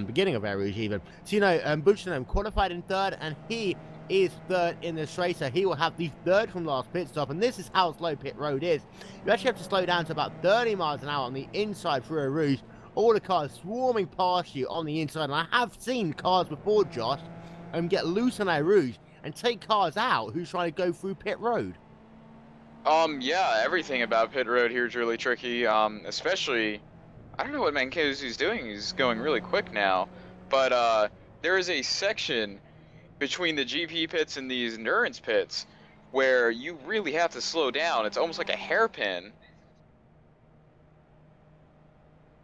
Speaker 1: beginning of Eau Rouge even. So, you know, Buchanan qualified in third, and he is third in this race, so he will have the third from last pit stop. And this is how slow pit road is. You actually have to slow down to about 30 miles an hour on the inside through Eau Rouge. All the cars swarming past you on the inside, and I have seen cars before, Josh, get loose on Eau Rouge and take cars out who's trying to go through pit road.
Speaker 2: Yeah, everything about pit road here is really tricky, especially, I don't know what Mancusi's doing, he's going really quick now, but there is a section between the GP pits and these endurance pits where you really have to slow down. It's almost like a hairpin.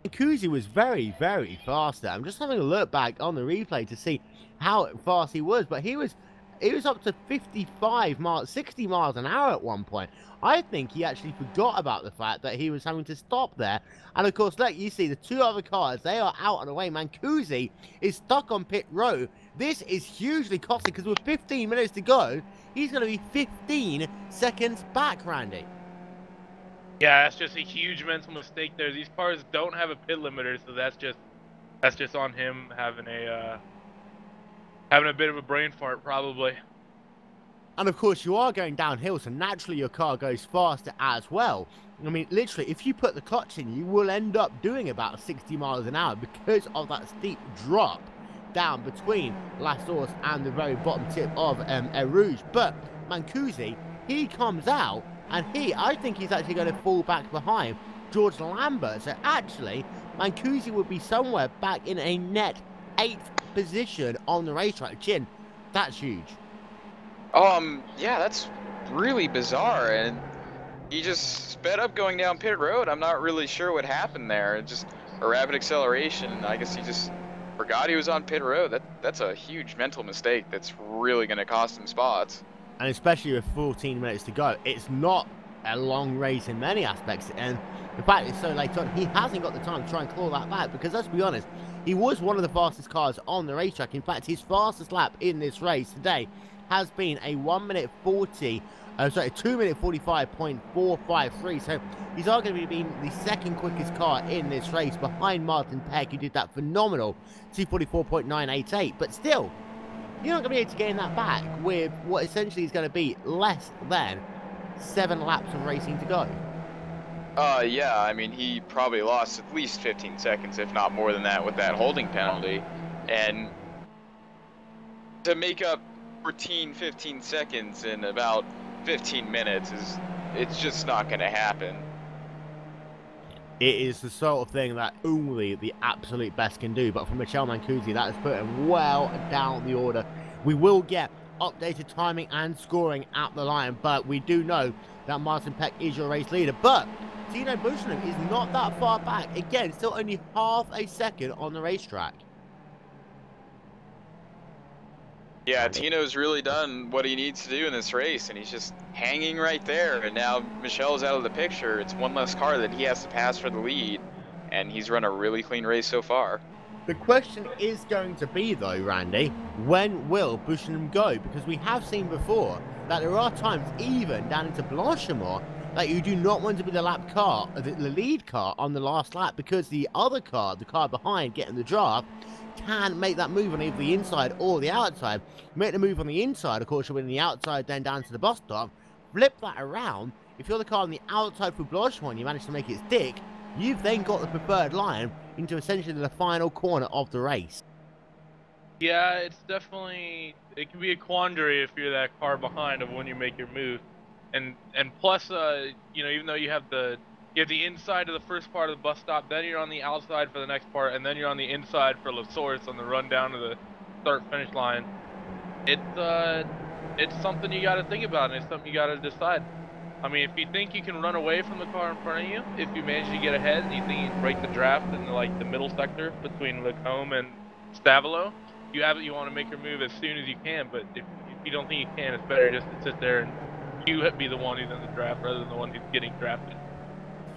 Speaker 1: Mancusi was very, very fast there. I'm just having a look back on the replay to see how fast he was, but he was up to 55 miles, 60 miles an hour at one point. I think he actually forgot about the fact that he was having to stop there. And of course, look, you see the two other cars, they are out and away. Mancusi is stuck on pit row. This is hugely costly because with 15 minutes to go, he's going to be 15 seconds back, Randy.
Speaker 3: Yeah, that's just a huge mental mistake there. These cars don't have a pit limiter, so that's just on him having a bit of a brain fart, probably.
Speaker 1: And of course, you are going downhill, so naturally your car goes faster as well. I mean, literally, if you put the clutch in, you will end up doing about 60 miles an hour because of that steep drop down between La Source and the very bottom tip of Eau Rouge. But Mancusi, he comes out, and I think he's actually going to fall back behind George Lambert. So actually, Mancusi would be somewhere back in a net 8th position on the racetrack. Chin, that's huge.
Speaker 2: Yeah, that's really bizarre, and he just sped up going down pit road. I'm not really sure what happened there. Just a rapid acceleration. I guess he just forgot he was on pit road. That's a huge mental mistake that's really going to cost him spots.
Speaker 1: And especially with 14 minutes to go, it's not a long race in many aspects. And in fact, it's so late on, he hasn't got the time to try and claw that back, because let's be honest, he was one of the fastest cars on the racetrack. In fact, his fastest lap in this race today has been a 2 minute 45.453. So he's arguably been the second quickest car in this race behind Martin Peck, who did that phenomenal 244.988. But still, you're not going to be able to gain that back with what essentially is going to be less than 7 laps of racing to go.
Speaker 2: Yeah, I mean, he probably lost at least 15 seconds, if not more than that, with that holding penalty. And to make up 15 seconds in about 15 minutes it's just not going to happen.
Speaker 1: It is the sort of thing that only the absolute best can do, but for Michel Mancusi, that is put him well down the order. We will get updated timing and scoring at the line, but we do know that Martin Peck is your race leader. But Tino Bushman is not that far back. Again, still only half a second on the racetrack.
Speaker 2: Yeah, Tino's really done what he needs to do in this race, and he's just hanging right there. And now Michelle's out of the picture. It's one less car that he has to pass for the lead, and he's run a really clean race so far.
Speaker 1: The question is going to be, though, Randy, when will Bushman go? Because we have seen before that there are times, even down into Blanchimont, that you do not want to be the lap car, the lead car on the last lap, because the other car, the car behind getting the draft, can make that move on either the inside or the outside. Make the move on the inside, of course, you're in the outside, then down to the bus stop. Flip that around. If you're the car on the outside for Blanchimont, you manage to make it stick, you've then got the preferred line into essentially the final corner of the race.
Speaker 3: Yeah, it's definitely, it can be a quandary if you're that car behind of when you make your move. And plus, you know, even though you have the inside of the first part of the bus stop, then you're on the outside for the next part, and then you're on the inside for La Source on the run down to the start-finish line. It's something you got to think about, and it's something you got to decide. I mean, if you think you can run away from the car in front of you, if you manage to get ahead and you think you can break the draft in like the middle sector between Lacombe and Stavelo, you want to make your move as soon as you can. But if you don't think you can, it's better just to sit there and you be the one who's in the draft rather than the one who's getting drafted.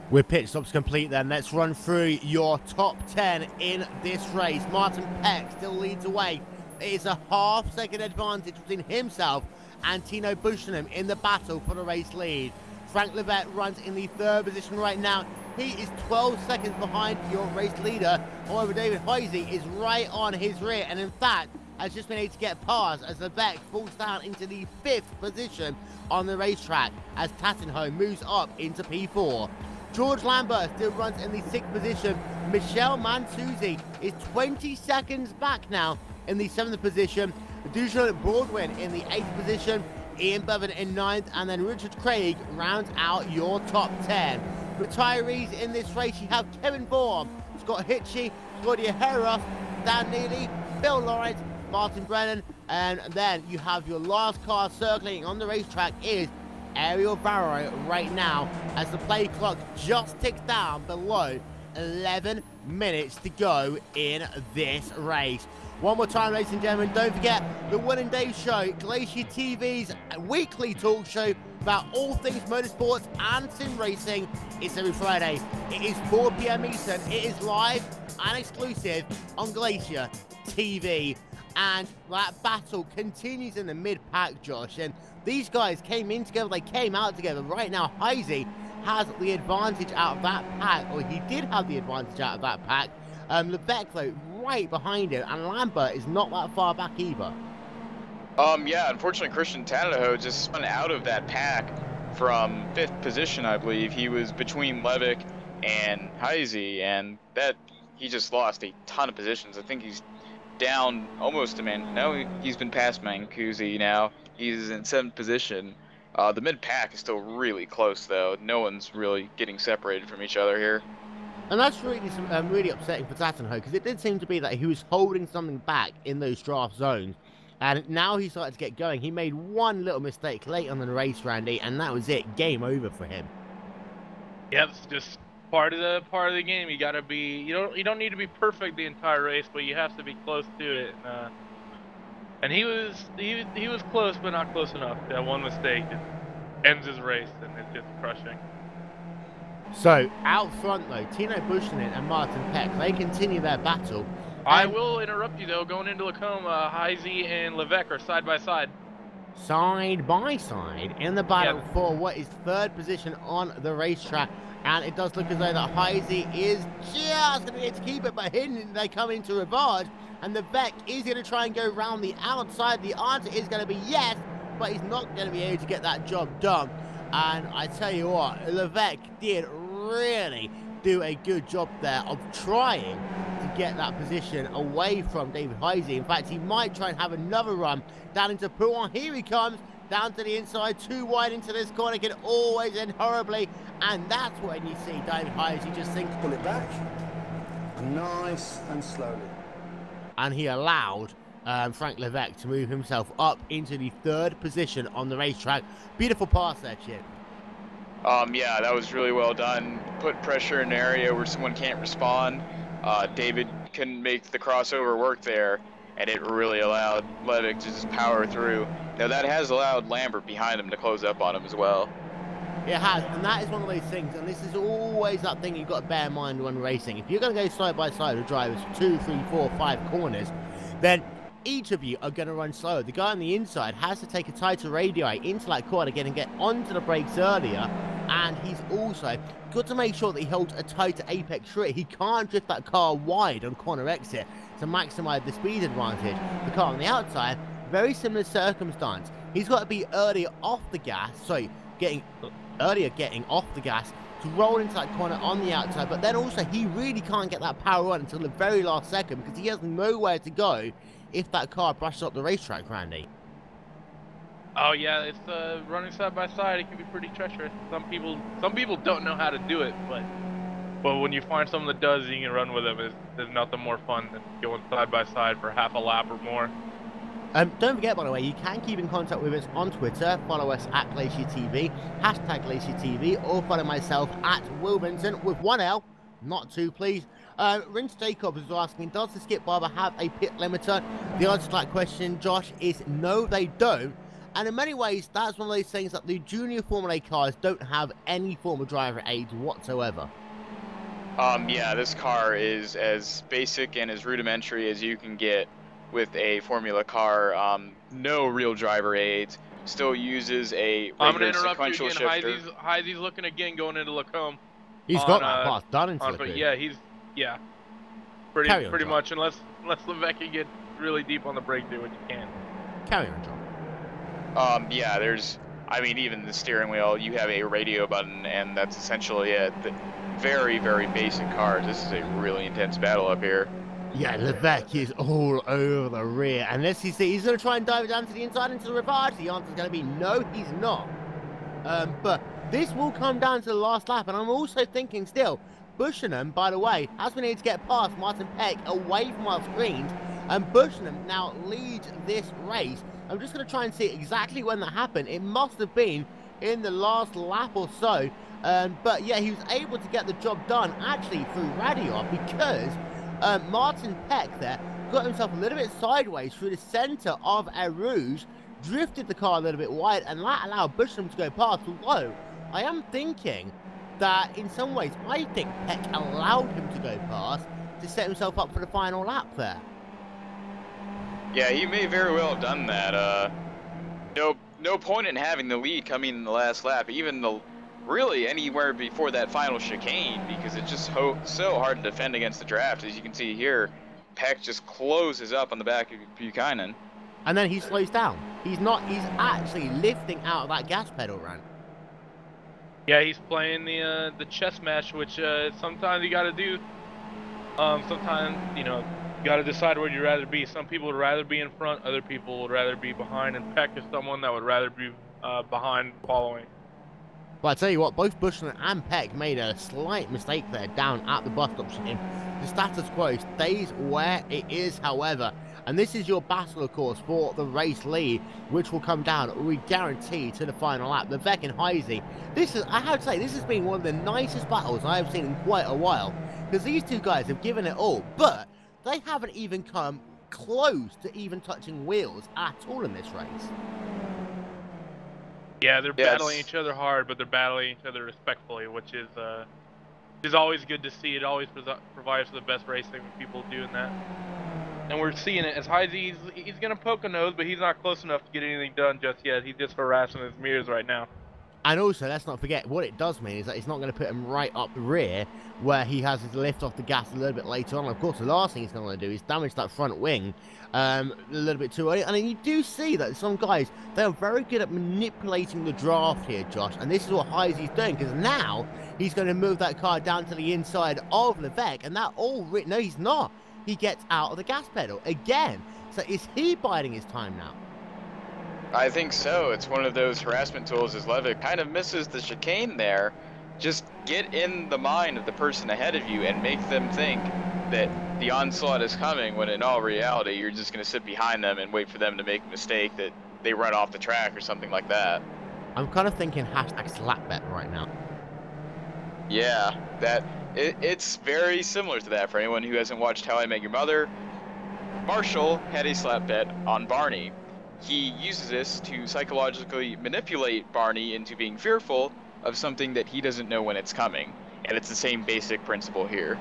Speaker 1: With pit stops complete then, let's run through your top 10 in this race. Martin Peck still leads away. It is a half-second advantage between himself and Tino Bushman in the battle for the race lead. Frank Levette runs in the third position right now. He is 12 seconds behind your race leader. However, David Heisey is right on his rear, and in fact, has just been able to get past as Levette falls down into the 5th position on the racetrack as Tattenhome moves up into P4. George Lambert still runs in the 6th position. Michelle Mantuzzi is 20 seconds back now in the 7th position. Dujan Broadwin in the 8th position. Ian Bevan in 9th, and then Richard Craig rounds out your top 10. Retirees in this race, you have Kevin Baum, Scott Hitchie, Claudia Herros, Dan Neely, Bill Lawrence, Martin Brennan, and then you have your last car circling on the racetrack is Ariel Barrow right now as the play clock just ticks down below 11 minutes to go in this race. One more time, ladies and gentlemen, don't forget the Will and Dave Show, Glacier TV's weekly talk show about all things motorsports and sim racing. It's every Friday. It is 4 p.m. Eastern. It is live and exclusive on Glacier TV. And that battle continues in the mid-pack, Josh. And these guys came in together, they came out together. Right now, Heisey has the advantage out of that pack, or he did have the advantage out of that pack. Levesque, though, right behind him, and Lambert is not that far back either.
Speaker 2: Yeah, unfortunately, Christian Tanaho just spun out of that pack from 5th position, I believe. He was between Levick and Heisey, and that he just lost a ton of positions. I think he's down almost to no, he's been past Mancusi now. He's in 7th position. The mid-pack is still really close, though. No one's really getting separated from each other here.
Speaker 1: And that's really upsetting for Tattenhove, because it did seem to be that he was holding something back in those draft zones. And now he started to get going. He made one little mistake late on the race, Randy, and that was it. Game over for him.
Speaker 3: Yep, it's just part of the game. You gotta be, you don't need to be perfect the entire race, but you have to be close to it. And he was close, but not close enough. That one mistake ends his race, and it's just crushing.
Speaker 1: So, out front though, Tino Bushman and Martin Peck, they continue their battle.
Speaker 3: I will interrupt you though, going into Lacombe, Heisey and Levesque are side by side.
Speaker 1: Side by side in the battle for what is 3rd position on the racetrack. And it does look as though that Heisey is just going to be able to keep it, but hidden they come into Rivage. And Levesque is going to try and go around the outside. The answer is going to be yes, but he's not going to be able to get that job done. And I tell you what, Levesque did really do a good job there of trying to get that position away from David Heisey. In fact, he might try and have another run down into Pouin. Here he comes, down to the inside, too wide into this corner, can always end horribly. And that's when you see David Heisey just think,
Speaker 4: pull it back, nice and slowly.
Speaker 1: And he allowed Frank Levesque to move himself up into the 3rd position on the racetrack. Beautiful pass there, Chip.
Speaker 2: Yeah, that was really well done. Put pressure in an area where someone can't respond. David couldn't make the crossover work there, and it really allowed Levick to just power through. Now that has allowed Lambert behind him to close up on him as well.
Speaker 1: It has, and that is one of those things, and this is always that thing you've got to bear in mind when racing. If you're going to go side by side with drivers for 2, 3, 4, 5 corners, then each of you are going to run slower. The guy on the inside has to take a tighter radii into that corner again and get onto the brakes earlier, and he's also got to make sure that he holds a tighter apex through it. He can't drift that car wide on corner exit to maximize the speed advantage. The car on the outside, very similar circumstance. He's got to be earlier off the gas, getting off the gas to roll into that corner on the outside, but then also he really can't get that power on until the very last second because he has nowhere to go if that car brushes up the racetrack, Randy.
Speaker 3: Oh yeah, it's running side by side. It can be pretty treacherous. Some people don't know how to do it, but when you find someone that does, you can run with them. There's nothing more fun than going side by side for half a lap or more.
Speaker 1: Don't forget, by the way, you can keep in contact with us on Twitter. Follow us at GlacierTV, hashtag GlacierTV, or follow myself at Will Vincent with 1 L, not 2, please. Rince Jacobs is asking, does the Skip Barber have a pit limiter? The answer to that question, Josh, is no, they don't. And in many ways, that's one of those things that the junior Formula A cars don't have any form of driver aids whatsoever.
Speaker 2: Yeah, this car is as basic and as rudimentary as you can get with a Formula car. No real driver aids. Still uses a regular sequential shifter. I'm going to interrupt you again.
Speaker 3: Heidi's looking again going into Lacombe.
Speaker 1: He's got that pass done into
Speaker 3: Lacombe. Yeah, pretty much, unless Levesque can get really deep on the brake there when you can.
Speaker 1: Carry on, John.
Speaker 2: Yeah, even the steering wheel, you have a radio button, and that's essentially it. Very, very basic cars. This is a really intense battle up here.
Speaker 1: Yeah, Levesque is all over the rear. And let's see, he's going to try and dive it down to the inside into the rivage. The answer is going to be no, he's not. But this will come down to the last lap. And I'm also thinking still, Bushnell, by the way, has been able to get past Martin Peck away from our screens. And Bushnell now leads this race. I'm just going to try and see exactly when that happened. It must have been in the last lap or so. But yeah, he was able to get the job done actually through radio because Martin Peck there got himself a little bit sideways through the center of Eau Rouge, drifted the car a little bit wide, and that allowed Bushnell to go past. Although I am thinking that in some ways I think Peck allowed him to go past to set himself up for the final lap there.
Speaker 2: Yeah, he may very well have done that. No point in having the lead coming in the last lap, even really anywhere before that final chicane, because it's just so hard to defend against the draft. As you can see here, Peck just closes up on the back of Buchanan.
Speaker 1: And then he slows down. He's actually lifting out of that gas pedal run.
Speaker 3: Yeah, he's playing the chess match, which sometimes you got to do. Sometimes, you got to decide where you'd rather be. Some people would rather be in front, other people would rather be behind, and Peck is someone that would rather be behind following.
Speaker 1: But I tell you what, both Bushnell and Peck made a slight mistake there down at the bus stop chicane. The status quo stays where it is, however. And this is your battle, of course, for the race lead, which will come down, we guarantee, to the final lap. Levesque and Heisey. I have to say, this has been one of the nicest battles I have seen in quite a while. Because these two guys have given it all, but they haven't even come close to even touching wheels at all in this race.
Speaker 3: Yeah, they're battling each other hard, but they're battling each other respectfully, which is always good to see. It always provides for the best racing when people doing that. And we're seeing it as Heisey, he's going to poke a nose, but he's not close enough to get anything done just yet. He's just harassing his mirrors right now.
Speaker 1: And also, let's not forget, what it does mean is that it's not going to put him right up the rear, where he has his lift off the gas a little bit later on. Of course, the last thing he's going to do is damage that front wing a little bit too early. And then you do see that some guys, they are very good at manipulating the draft here, Josh. And this is what Heisey's doing, because now he's going to move that car down to the inside of Levesque. And that no, he's not. He gets out of the gas pedal again. So is he biding his time now?
Speaker 2: I think so. It's one of those harassment tools as Levick kind of misses the chicane there. Just get in the mind of the person ahead of you and make them think that the onslaught is coming, when in all reality, you're just going to sit behind them and wait for them to make a mistake that they run off the track or something like that.
Speaker 1: I'm kind of thinking hashtag slap bet right now.
Speaker 2: Yeah, it's very similar to that for anyone who hasn't watched How I Met Your Mother. Marshall had a slap bet on Barney. He uses this to psychologically manipulate Barney into being fearful of something that he doesn't know when it's coming. And it's the same basic principle here.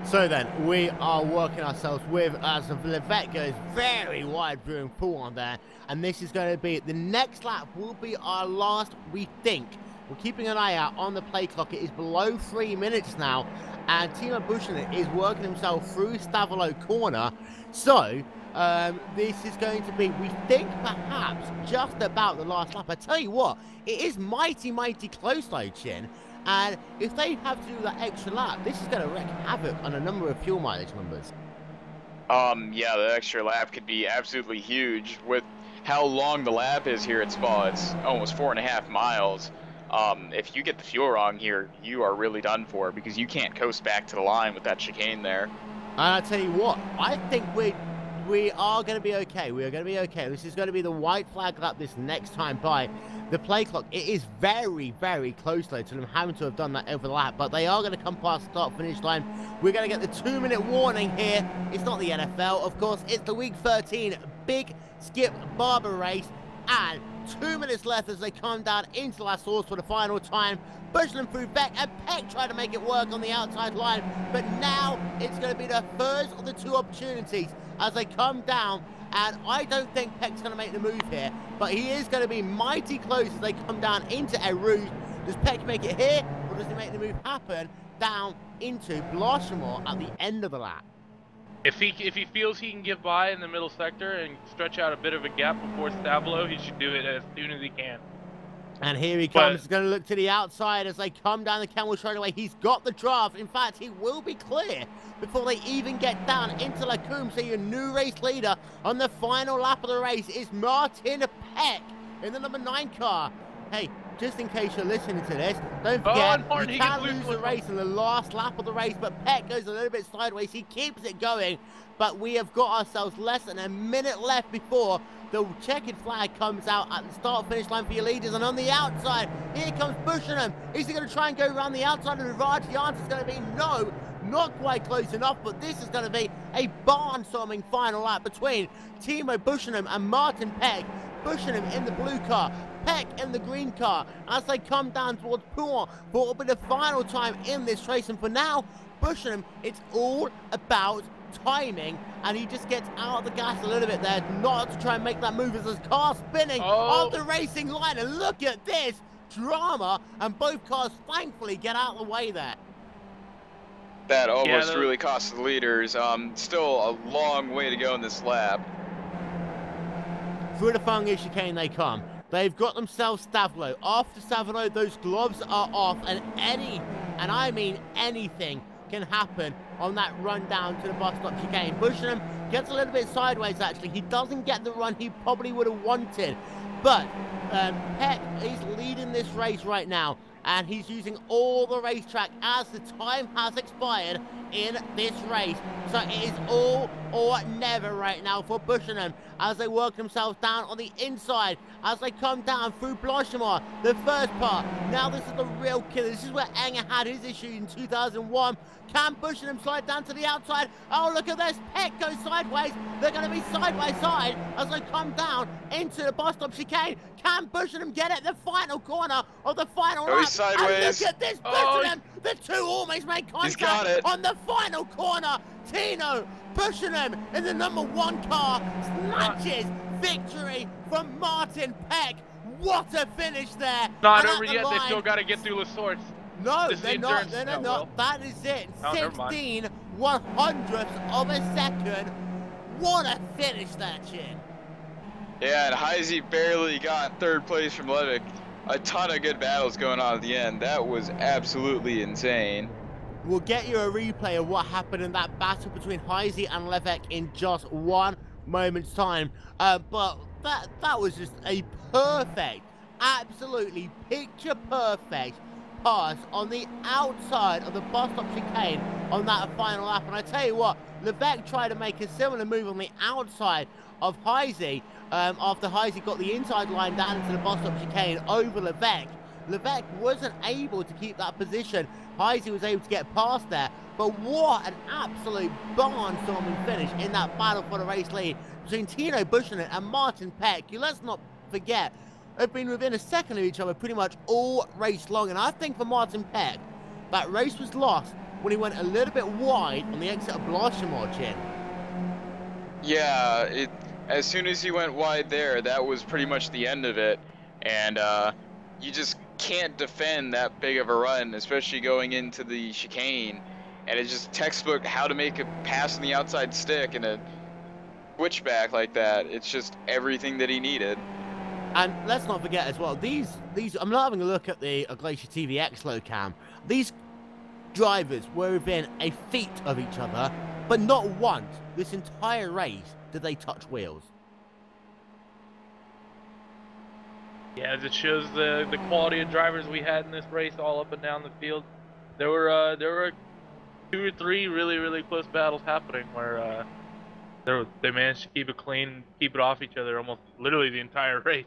Speaker 1: So then, we are working ourselves with, as Levette goes very wide through and on there. And this is going to be, the next lap will be our last, we think. We're keeping an eye out on the play clock. It is below 3 minutes now. And Timo Buchanan is working himself through Stavolo corner. So, this is going to be, we think, perhaps just about the last lap. I tell you what, it is mighty, mighty close though, Chin. And if they have to do that extra lap, this is going to wreak havoc on a number of fuel mileage numbers.
Speaker 2: Yeah, the extra lap could be absolutely huge. With how long the lap is here at Spa, it's almost 4.5 miles. If you get the fuel wrong here, you are really done for, because you can't coast back to the line with that chicane there.
Speaker 1: And I tell you what, I think we are going to be okay. We are going to be okay. This is going to be the white flag lap this next time by. The play clock, it is very, very close though to them having to have done that over the lap, but they are going to come past the start-finish line. We're going to get the 2-minute warning here. It's not the NFL, of course. It's the Week 13 Big Skip Barber race, and 2 minutes left as they come down into La Source for the final time. Pushing them through Beck, and Peck tried to make it work on the outside line, but now it's going to be the first of the two opportunities as they come down, and I don't think Peck's going to make the move here, but he is going to be mighty close as they come down into Eau Rouge. Does Peck make it here, or does he make the move happen down into Blanchimont at the end of the lap?
Speaker 3: If he feels he can get by in the middle sector and stretch out a bit of a gap before Stavolo, he should do it as soon as he can.
Speaker 1: And here he comes. He's going to look to the outside as they come down the camel straight away. He's got the draft. In fact, he will be clear before they even get down into Lacombe. So your new race leader on the final lap of the race is Martin Peck in the number 9 car. Hey, just in case you're listening to this, don't forget, you can lose the race in the last lap of the race, but Peck goes a little bit sideways. He keeps it going, but we have got ourselves less than a minute left before the checkered flag comes out at the start-finish line for your leaders. And on the outside, here comes Buchanan. Is he going to try and go around the outside of the Raj? The answer is going to be no, not quite close enough, but this is going to be a barnstorming final lap between Timo Buchanan and Martin Peck. Buchanan in the blue car, Peck in the green car, as they come down towards Pouin for what will be the final time in this race. And for now, Buchanan, it's all about timing, and he just gets out of the gas a little bit there, not to try and make that move as his car spinning off the racing line. And look at this drama, and both cars thankfully get out of the way there.
Speaker 2: That almost really cost the leaders. Still a long way to go in this lap.
Speaker 1: Through the Fungi chicane they come. They've got themselves Stavolo. After Stavolo, those gloves are off, and I mean anything, can happen on that run down to the bus stop chicane. Buchanan gets a little bit sideways actually. He doesn't get the run he probably would have wanted, but Peck is leading this race right now, and he's using all the racetrack as the time has expired in this race. So it is all or never right now for Buchanan as they work themselves down on the inside as they come down through Blanchimont, the first part. Now this is the real killer. This is where Enger had his issue in 2001. Can Buchanan slide down to the outside? Oh, look at this. Peck goes sideways. They're going to be side by side as they come down into the bus stop chicane. Can Buchanan get it? The final corner of the final lap.
Speaker 2: Sideways.
Speaker 1: And look at this, Buchanan. The two almost make contact on the final corner. Tino Buchanan in the number 1 car snatches victory from Martin Peck. What a finish there.
Speaker 3: Not over yet. They still got to get through La Source.
Speaker 1: No, they're not. They're not. That is it. 16 100ths of a second. What a finish there, Chin.
Speaker 2: Yeah, and Heisey barely got 3rd place from Levick. A ton of good battles going on at the end. That was absolutely insane.
Speaker 1: We'll get you a replay of what happened in that battle between Heisey and Levick in just 1 moment's time. But that was just a perfect, absolutely picture perfect pass on the outside of the bus stop chicane on that final lap. And I tell you what, Levesque tried to make a similar move on the outside of Heisey after Heisey got the inside line down into the bus stop chicane over Levesque. Levesque wasn't able to keep that position. Heisey was able to get past there. But what an absolute barnstorming finish in that battle for the race lead between Tino Buchanan and Martin Peck. Let's not forget, they've been within a second of each other pretty much all race long. And I think for Martin Peck, that race was lost when he went a little bit wide on the exit of Blanchimont, Chin.
Speaker 2: Yeah, as soon as he went wide there, that was pretty much the end of it. And you just can't defend that big of a run, especially going into the chicane. And it's just textbook how to make a pass on the outside stick and a switchback like that. It's just everything that he needed.
Speaker 1: And let's not forget as well, these I'm not having a look at the GlacierTV X-Low cam. These drivers were within a feet of each other, but not once this entire race did they touch wheels.
Speaker 3: Yeah, it shows the quality of drivers we had in this race all up and down the field. There were 2 or 3 really close battles happening where they managed to keep it clean, keep it off each other almost literally the entire race.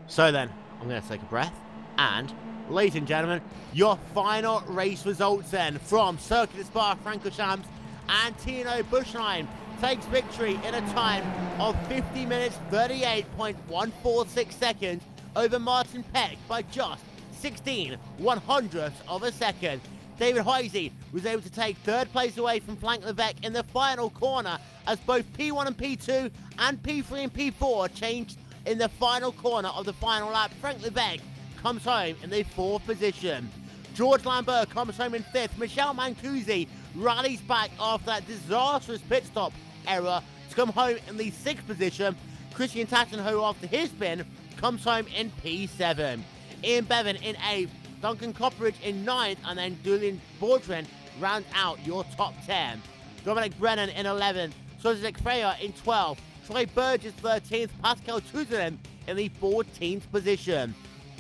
Speaker 1: So then, I'm going to take a breath, and ladies and gentlemen, your final race results then from Circuit de Spa-Francorchamps, and Tino Buchanan takes victory in a time of 50 minutes 38.146 seconds over Martin Peck by just 16/100ths of a second. David Heisey was able to take third place away from Frank Levesque in the final corner as both P1 and P2 and P3 and P4 changed in the final corner of the final lap. Frank Levesque comes home in the 4th position. George Lambert comes home in 5th. Michel Mancusi rallies back after that disastrous pit stop error to come home in the 6th position. Christian Tatanho, after his spin, comes home in P7. Ian Bevan in 8th. Duncan Copperidge in 9th, and then Julian Baudrin round out your top 10. Dominic Brennan in 11th, Sozek Freya in 12th, Troy Burgess 13th, Pascal Tuzelin in the 14th position.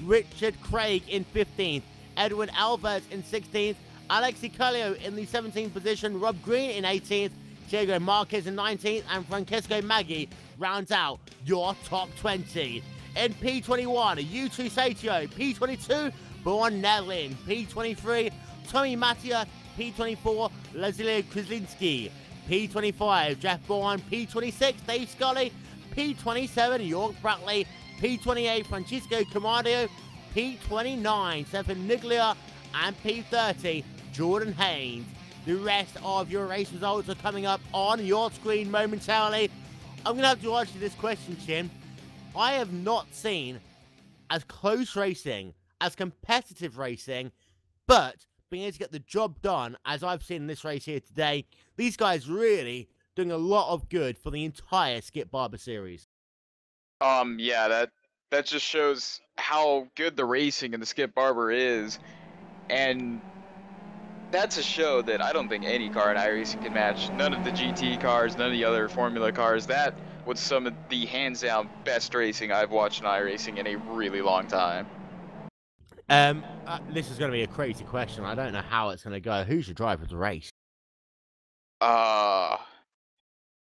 Speaker 1: Richard Craig in 15th, Edwin Alvarez in 16th, Alexi Curlio in the 17th position, Rob Green in 18th, Diego Marquez in 19th, and Francesco Maggi rounds out your top 20. In P21, U2 Satio, P22, Born Nedlin, P23, Tommy Mattia, P24, Lazilio Krizlinski, P25, Jeff Bourne, P26, Dave Scully, P27, York Bradley, P28, Francisco Camadio, P29, Stefan Niglia, and P30, Jordan Haynes. The rest of your race results are coming up on your screen momentarily. I'm going to have to ask you this question, Chin. I have not seen as close racing, as competitive racing, but being able to get the job done as I've seen in this race here today. These guys really doing a lot of good for the entire Skip Barber series.
Speaker 2: Yeah, that just shows how good the racing in the Skip Barber is, and that's a show that I don't think any car in iRacing can match. None of the GT cars, none of the other Formula cars. That was some of the hands-down best racing I've watched in iRacing in a really long time.
Speaker 1: This is going to be a crazy question. I don't know how it's going to go. Who's your driver of the race?
Speaker 2: I'd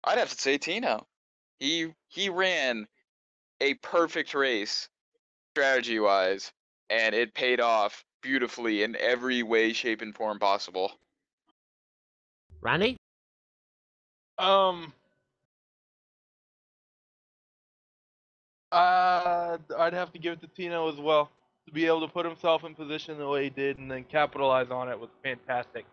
Speaker 2: have to say Tino. He ran a perfect race, strategy-wise, and it paid off beautifully in every way, shape, and form possible.
Speaker 1: Randy?
Speaker 3: I'd have to give it to Tino as well. To be able to put himself in position the way he did and then capitalize on it was fantastic.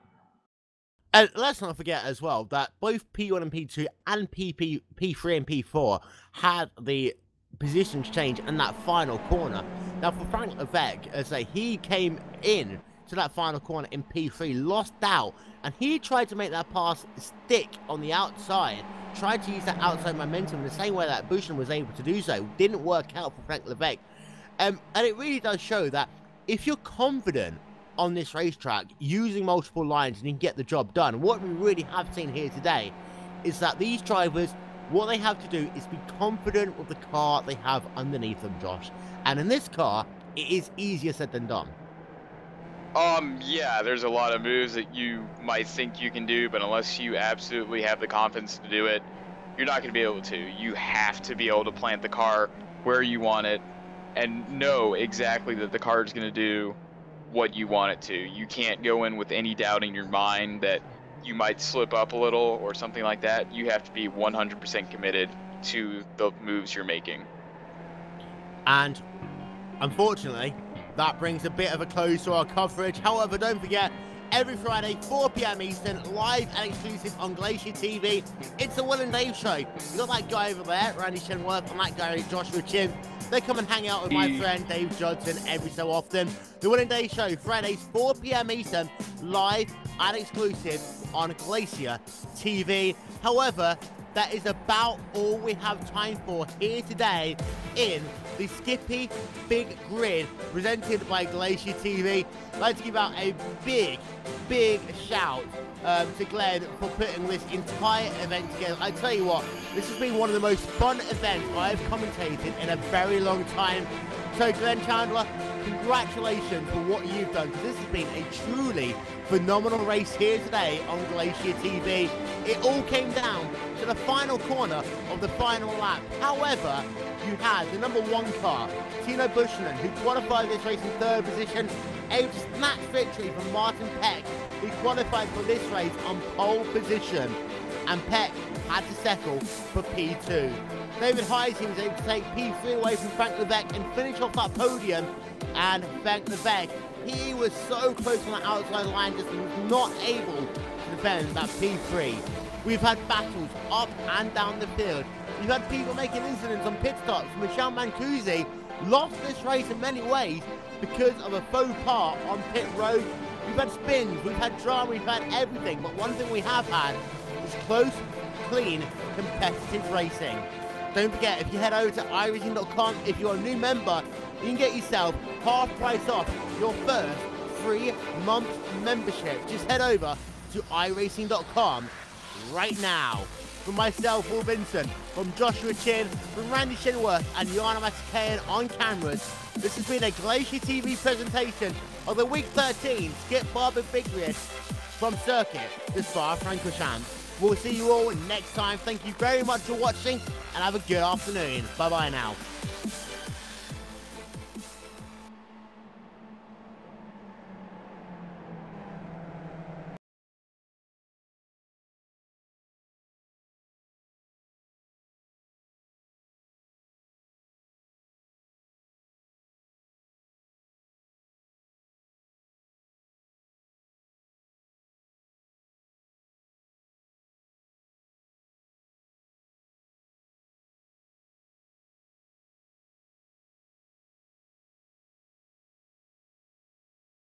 Speaker 1: And let's not forget as well that both P1 and P2 and P3 and P4 had the positions change in that final corner. Now for Frank Levesque, as I say, he came in to that final corner in P3, lost out, and he tried to make that pass stick on the outside, tried to use that outside momentum in the same way that Buchanan was able to do so. Didn't work out for Frank Levesque. And it really does show that if you're confident on this racetrack, using multiple lines, and you can get the job done, what we really have seen here today is that these drivers, what they have to do is be confident with the car they have underneath them, Josh. And in this car, it is easier said than done.
Speaker 2: Yeah, there's a lot of moves that you might think you can do, but unless you absolutely have the confidence to do it, you're not going to be able to. You have to be able to plant the car where you want it and know exactly that the car is going to do what you want it to. You can't go in with any doubt in your mind that you might slip up a little or something like that. You have to be 100% committed to the moves you're making.
Speaker 1: And unfortunately, that brings a bit of a close to our coverage. However, don't forget, every Friday, 4 p.m. Eastern, live and exclusive on Glacier TV, it's the Will and Dave Show. You got that guy over there, Randy Shenworth, and that guy, Joshua Chin. They come and hang out with my friend Dave Judson every so often. The Will and Dave Show, Fridays, 4 p.m. Eastern, live and exclusive on Glacier TV. However, that is about all we have time for here today in the Skippy Big Grid presented by Glacier TV. I'd like to give out a big shout to Glenn for putting this entire event together. I tell you what, this has been one of the most fun events I've commentated in a very long time. So Glenn Chandler, congratulations for what you've done, because this has been a truly phenomenal race here today on Glacier TV. It all came down to the final corner of the final lap. However, you had the number 1 car, Tino Bushman, who qualified this race in 3rd position, able to snatch victory from Martin Peck, who qualified for this race on pole position. And Peck had to settle for P2. David Heisey was able to take P3 away from Frank Levesque and finish off that podium. And Frank Levesque, he was so close on the outside line, just was not able to defend that P3. We've had battles up and down the field. We've had people making incidents on pit stops. Michelle Mancusi lost this race in many ways because of a faux pas on pit road. We've had spins, we've had drama, we've had everything. But one thing we have had is close, clean, competitive racing. Don't forget, if you head over to iRacing.com, if you're a new member, you can get yourself half price off your first 3-month membership. Just head over to iRacing.com right now. From myself, Will Vincent, from Joshua Chin, from Randy Shenworth and Joanna Matikayan on cameras, this has been a Glacier TV presentation of the Week 13 Skip Big Grid from Circuit to Spa-Francorchamps. We'll see you all next time. Thank you very much for watching and have a good afternoon. Bye-bye now.